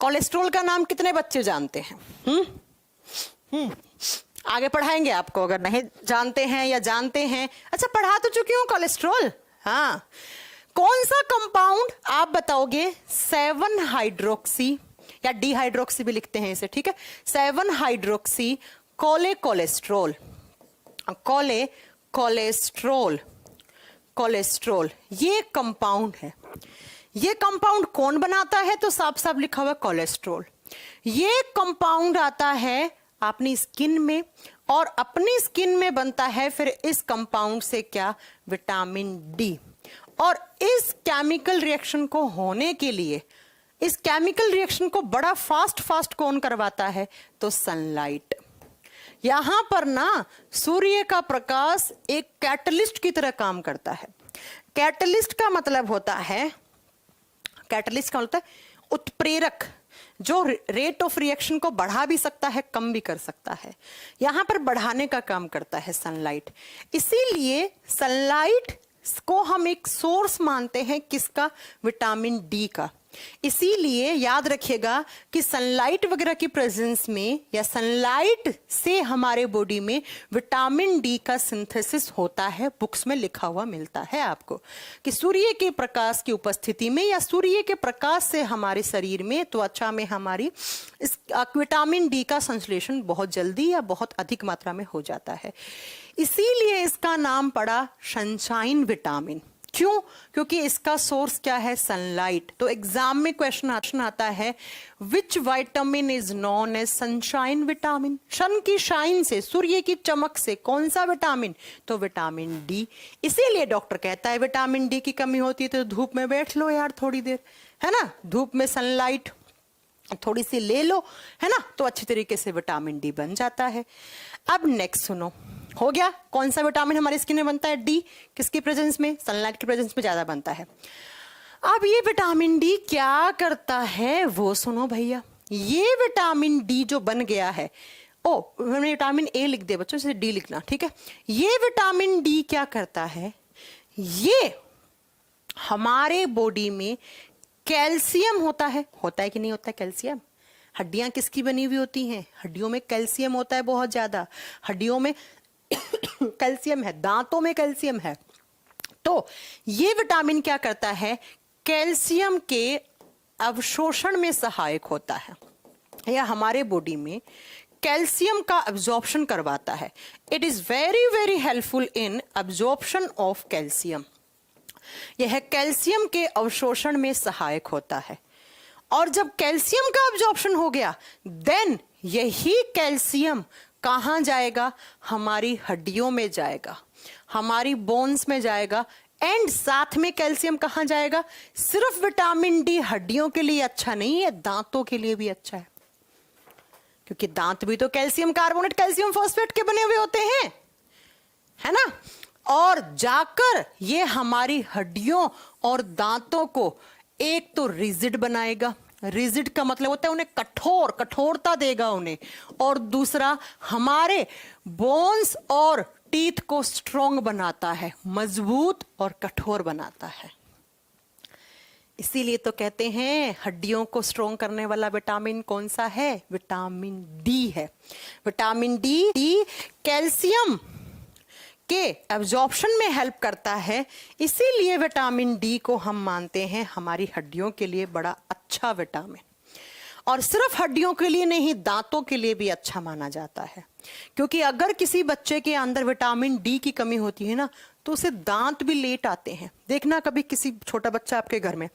कोलेस्ट्रॉल का नाम कितने बच्चे जानते हैं? आगे पढ़ाएंगे आपको अगर नहीं जानते हैं या जानते हैं। अच्छा, पढ़ा तो चुकी हूं कोलेस्ट्रॉल। हाँ, कौन सा कंपाउंड आप बताओगे? 7 हाइड्रोक्सी या डी हाइड्रोक्सी भी लिखते हैं इसे, ठीक है। 7 हाइड्रोक्सी कोलेस्ट्रॉल, कोलेस्ट्रॉल ये कंपाउंड है। ये कंपाउंड कौन बनाता है? तो साफ साफ लिखा हुआ कोलेस्ट्रॉल। ये कंपाउंड आता है अपनी स्किन में, और अपनी स्किन में बनता है फिर इस कंपाउंड से क्या? Vitamin D. और इस केमिकल रिएक्शन को होने के लिए, इस केमिकल रिएक्शन को बड़ा फास्ट कौन करवाता है? तो सनलाइट। यहां पर ना सूर्य का प्रकाश एक कैटलिस्ट की तरह काम करता है। कैटलिस्ट का मतलब होता है, कैटलिस्ट का मतलब उत्प्रेरक, जो रेट ऑफ रिएक्शन को बढ़ा भी सकता है, कम भी कर सकता है। यहां पर बढ़ाने का काम करता है सनलाइट। इसीलिए सनलाइट को हम एक सोर्स मानते हैं किसका? विटामिन डी का। इसीलिए याद रखिएगा कि सनलाइट वगैरह की प्रेजेंस में या सनलाइट से हमारे बॉडी में विटामिन डी का सिंथेसिस होता है। बुक्स में लिखा हुआ मिलता है आपको कि सूर्य के प्रकाश की उपस्थिति में या सूर्य के प्रकाश से हमारे शरीर में, त्वचा में हमारी इस विटामिन डी का संश्लेषण बहुत जल्दी या बहुत अधिक मात्रा में हो जाता है। इसीलिए इसका नाम पड़ा सनशाइन विटामिन। क्यों? क्योंकि इसका सोर्स क्या है? सनलाइट। तो एग्जाम में क्वेश्चन आता है, which vitamin is known as sunshine vitamin? Sun की शाइन से, सूर्य की चमक से कौन सा विटामिन? तो विटामिन डी। इसीलिए डॉक्टर कहता है विटामिन डी की कमी होती है तो धूप में बैठ लो यार थोड़ी देर, है ना, धूप में सनलाइट थोड़ी सी ले लो, है ना, तो अच्छी तरीके से विटामिन डी बन जाता है। अब नेक्स्ट सुनो, हो गया कौन सा विटामिन हमारे स्किन में बनता है? डी। किसकी प्रेजेंस में? सनलाइट की प्रेजेंस में ज्यादा बनता है। अब ये विटामिन डी क्या करता है वो सुनो भैया। ये विटामिन डी जो बन गया है, ओ मैंने विटामिन ए लिख दिया बच्चों, इसे डी लिखना, ठीक है। ये विटामिन डी क्या करता है? ये हमारे बॉडी में कैल्शियम होता है कि नहीं होता है कैल्शियम? हड्डियां किसकी बनी हुई होती हैं? हड्डियों में कैल्शियम होता है बहुत ज्यादा। हड्डियों में कैल्शियम है, दांतों में कैल्शियम है। तो ये विटामिन क्या करता है? कैल्शियम के अवशोषण में सहायक होता है, या हमारे बॉडी में कैल्शियम का अब्जॉर्प्शन करवाता है। It is very very helpful in absorption of calcium. यह कैल्शियम के अवशोषण में सहायक होता है। और जब कैल्शियम का अब्जॉर्प्शन हो गया, देन यही कैल्शियम कहां जाएगा? हमारी हड्डियों में जाएगा, हमारी बोन्स में जाएगा। एंड साथ में कैल्शियम कहां जाएगा? सिर्फ विटामिन डी हड्डियों के लिए अच्छा नहीं है, दांतों के लिए भी अच्छा है, क्योंकि दांत भी तो कैल्शियम कार्बोनेट, कैल्शियम फॉस्फेट के बने हुए होते हैं, है ना। और जाकर ये हमारी हड्डियों और दांतों को एक तो रिजिड बनाएगा, रिजिड का मतलब होता है उन्हें कठोरता देगा उन्हें, और दूसरा हमारे बोन्स और टीथ को स्ट्रॉन्ग बनाता है, मजबूत और कठोर बनाता है। इसीलिए तो कहते हैं हड्डियों को स्ट्रॉन्ग करने वाला विटामिन कौन सा है? विटामिन डी है। विटामिन डी कैल्शियम के एब्जॉर्प्शन में हेल्प करता है। इसीलिए विटामिन डी को हम मानते हैं हमारी हड्डियों के लिए बड़ा अच्छा विटामिन, और सिर्फ हड्डियों के लिए नहीं, दांतों के लिए भी अच्छा माना जाता है। क्योंकि अगर किसी बच्चे के अंदर विटामिन डी की कमी होती है ना, तो उसे दांत भी लेट आते हैं। देखना कभी किसी छोटा बच्चा आपके घर में,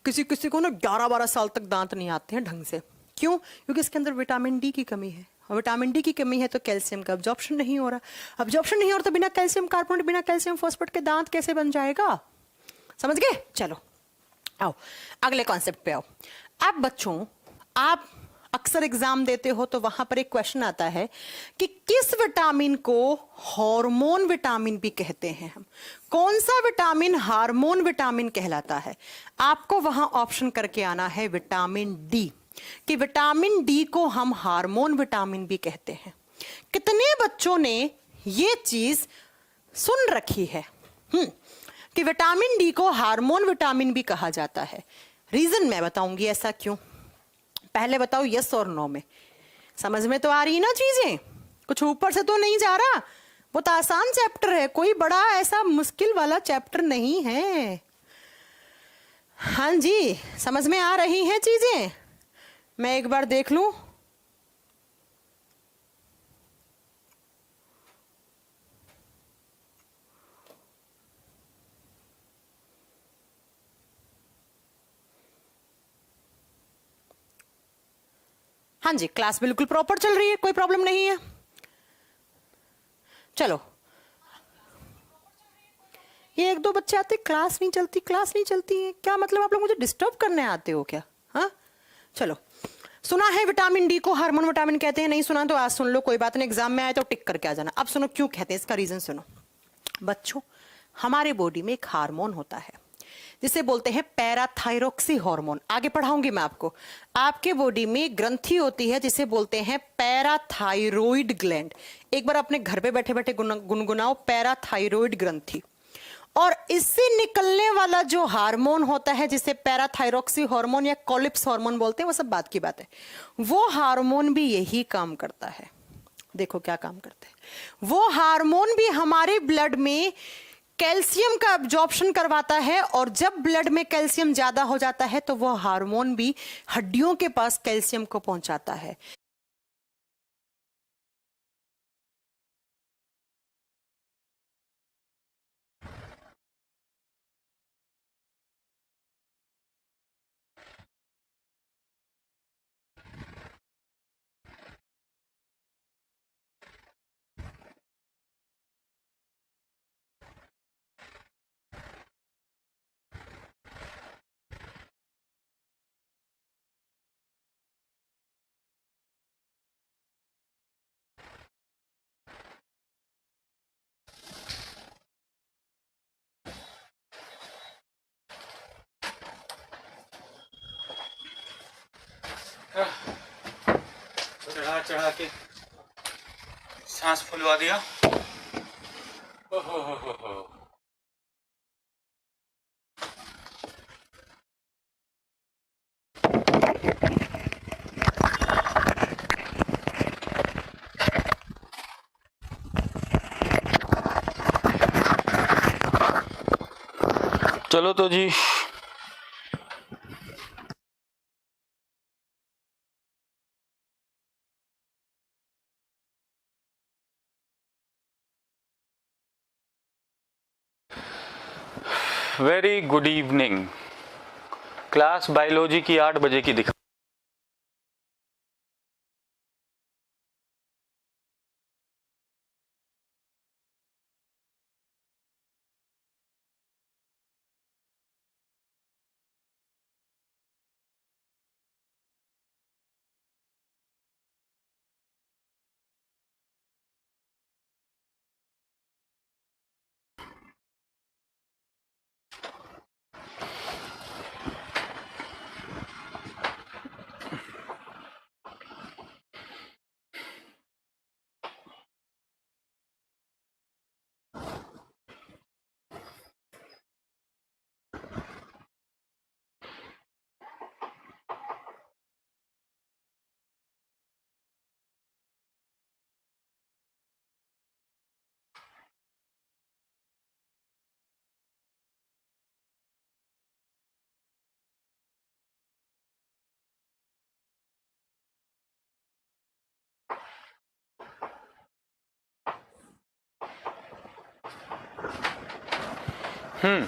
किसी किसी को ना 11-12 साल तक दांत नहीं आते हैं ढंग से। क्यों? क्योंकि इसके अंदर विटामिन डी की कमी है, और विटामिन डी की कमी है तो कैल्शियम का अब्जॉर्प्शन नहीं हो रहा। अब्जॉर्प्शन नहीं हो रहा तो बिना कैल्शियम कार्बोनेट, बिना कैल्शियम फॉस्फेट के दांत कैसे बन जाएगा? समझ गए? चलो आओ अगले कॉन्सेप्ट पे आओ। अब बच्चों, आप अक्सर एग्जाम देते हो तो वहां पर एक क्वेश्चन आता है कि किस विटामिन को हार्मोन विटामिन भी कहते हैं हम? कौन सा विटामिन हार्मोन विटामिन कहलाता है? आपको वहां ऑप्शन करके आना है विटामिन डी, कि विटामिन डी को हम हार्मोन विटामिन भी कहते हैं। कितने बच्चों ने ये चीज सुन रखी है कि विटामिन डी को हार्मोन विटामिन भी कहा जाता है? रीजन मैं बताऊंगी ऐसा क्यों। पहले बताओ यस और नो में। समझ में तो आ रही ना चीजें? कुछ ऊपर से तो नहीं जा रहा? वो तो आसान चैप्टर है, कोई बड़ा ऐसा मुश्किल वाला चैप्टर नहीं है। हाँ जी, समझ में आ रही हैं चीजें? मैं एक बार देख लूं। हाँ जी, क्लास बिल्कुल प्रॉपर चल रही है, कोई प्रॉब्लम नहीं है। चलो, ये एक दो बच्चे आते क्लास नहीं चलती, क्लास नहीं चलती है, क्या मतलब? आप लोग मुझे डिस्टर्ब करने आते हो क्या? हाँ चलो, सुना है विटामिन डी को हार्मोन विटामिन कहते हैं? नहीं सुना तो आज सुन लो, कोई बात नहीं, एग्जाम में आए तो टिक करके आ जाना। अब सुनो क्यों कहते हैं, इसका रीजन सुनो। बच्चों, हमारे बॉडी में एक हार्मोन होता है जिसे बोलते हैं पैराथायरॉक्सी हार्मोन। आगे पढ़ाऊंगी मैं आपको। आपके बॉडी में ग्रंथि होती है जिसे बोलते हैं पैराथायरॉइड ग्लैंड। एक बार अपने घर पे बैठे बैठे गुनगुनाओ, पैराथायरॉइड ग्रंथि। और इससे निकलने वाला जो हार्मोन होता है जिसे पैराथायरॉक्सी हार्मोन या कोलिप्स हार्मोन बोलते हैं, वो सब बात की बात है। वो हार्मोन भी यही काम करता है। देखो क्या काम करते हैं वो हार्मोन भी। हमारे ब्लड में कैल्शियम का अब्जॉर्प्शन करवाता है, और जब ब्लड में कैल्शियम ज्यादा हो जाता है तो वो हार्मोन भी हड्डियों के पास कैल्शियम को पहुंचाता है। चढ़ा चढ़ा के सांस फुलवा दिया। हो। चलो तो जी, very good evening. Class biology की 8 बजे की दिखा। Hello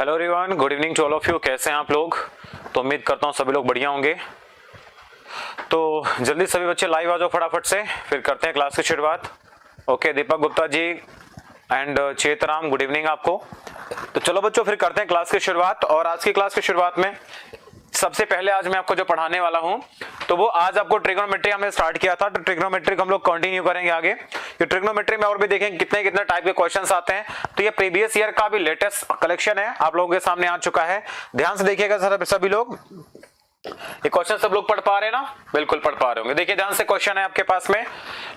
everyone, good evening to all of you. कैसे हैं आप लोग? तो उम्मीद करता हूँ सभी लोग बढ़िया होंगे। तो जल्दी सभी बच्चे लाइव आ जाओ फटाफट से, फिर करते हैं क्लास की शुरुआत। Okay, Deepak Gupta ji and Chetram, good evening आपको। तो चलो बच्चों, फिर करते हैं क्लास की शुरुआत। और आज की क्लास की शुरुआत में सबसे पहले आज मैं आपको जो पढ़ाने वाला हूं, तो वो आज आपको ट्रिग्नोमेट्री हमने स्टार्ट किया था, तो ट्रिग्नोमेट्री हम लोग कंटिन्यू करेंगे आगे। ये ट्रिग्नोमेट्री में और भी देखेंगे कितने कितने टाइप के क्वेश्चंस आते हैं। तो ये प्रीवियस ईयर का भी लेटेस्ट कलेक्शन है, आप लोगों के सामने आ चुका है। ध्यान से देखिएगा सभी लोग। ये क्वेश्चन सब लोग पढ़ पा रहे हैं ना? बिल्कुल पढ़ पा रहे होंगे। देखिए ध्यान से, क्वेश्चन है आपके पास में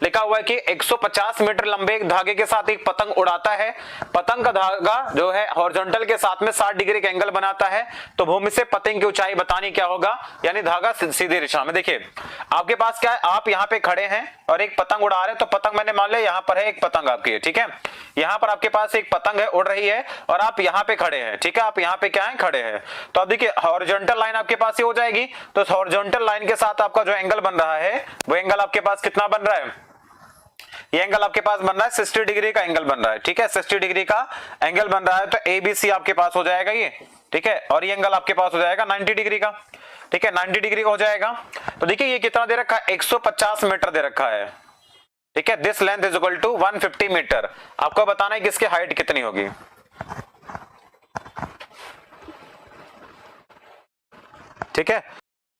लिखा हुआ है कि 150 मीटर लंबे एक धागे के साथ एक पतंग उड़ाता है। पतंग का धागा जो है हॉरिजॉन्टल के साथ में 60 डिग्री का एंगल बनाता है। तो भूमि से पतंग की ऊंचाई बतानी क्या होगा, यानी धागा सीधी दिशा में। देखिए आपके पास क्या है, आप यहाँ पे खड़े हैं और एक पतंग उड़ा रहे हैं। तो पतंग मैंने मान लिया यहाँ पर है एक पतंग आपकी, ठीक है। यहाँ पर आपके पास एक पतंग है, उड़ रही है, और आप यहाँ पे खड़े हैं, ठीक है। आप यहाँ पे क्या है, खड़े हैं। तो अब देखिए हॉरिजॉन्टल लाइन आपके पास ही हो जाएगी। तो हॉरिजॉन्टल लाइन के साथ आपका जो एंगल बन रहा है, वो एंगल आपके पास कितना बन रहा है? ये एंगल आपके पास बन रहा है 60 डिग्री का एंगल बन रहा है, ठीक है। 60 डिग्री का एंगल बन रहा है, तो ABC आपके पास हो जाएगा ये, ठीक है। और ये एंगल आपके पास हो जाएगा 90 डिग्री का, ठीक है। 90 डिग्री का हो जाएगा। तो देखिए ये कितना दे रखा है, 150 मीटर दे रखा है, ठीक है। This length is equal to 150 metre. आपको बताना है कि इसकी हाइट कितनी होगी, ठीक है।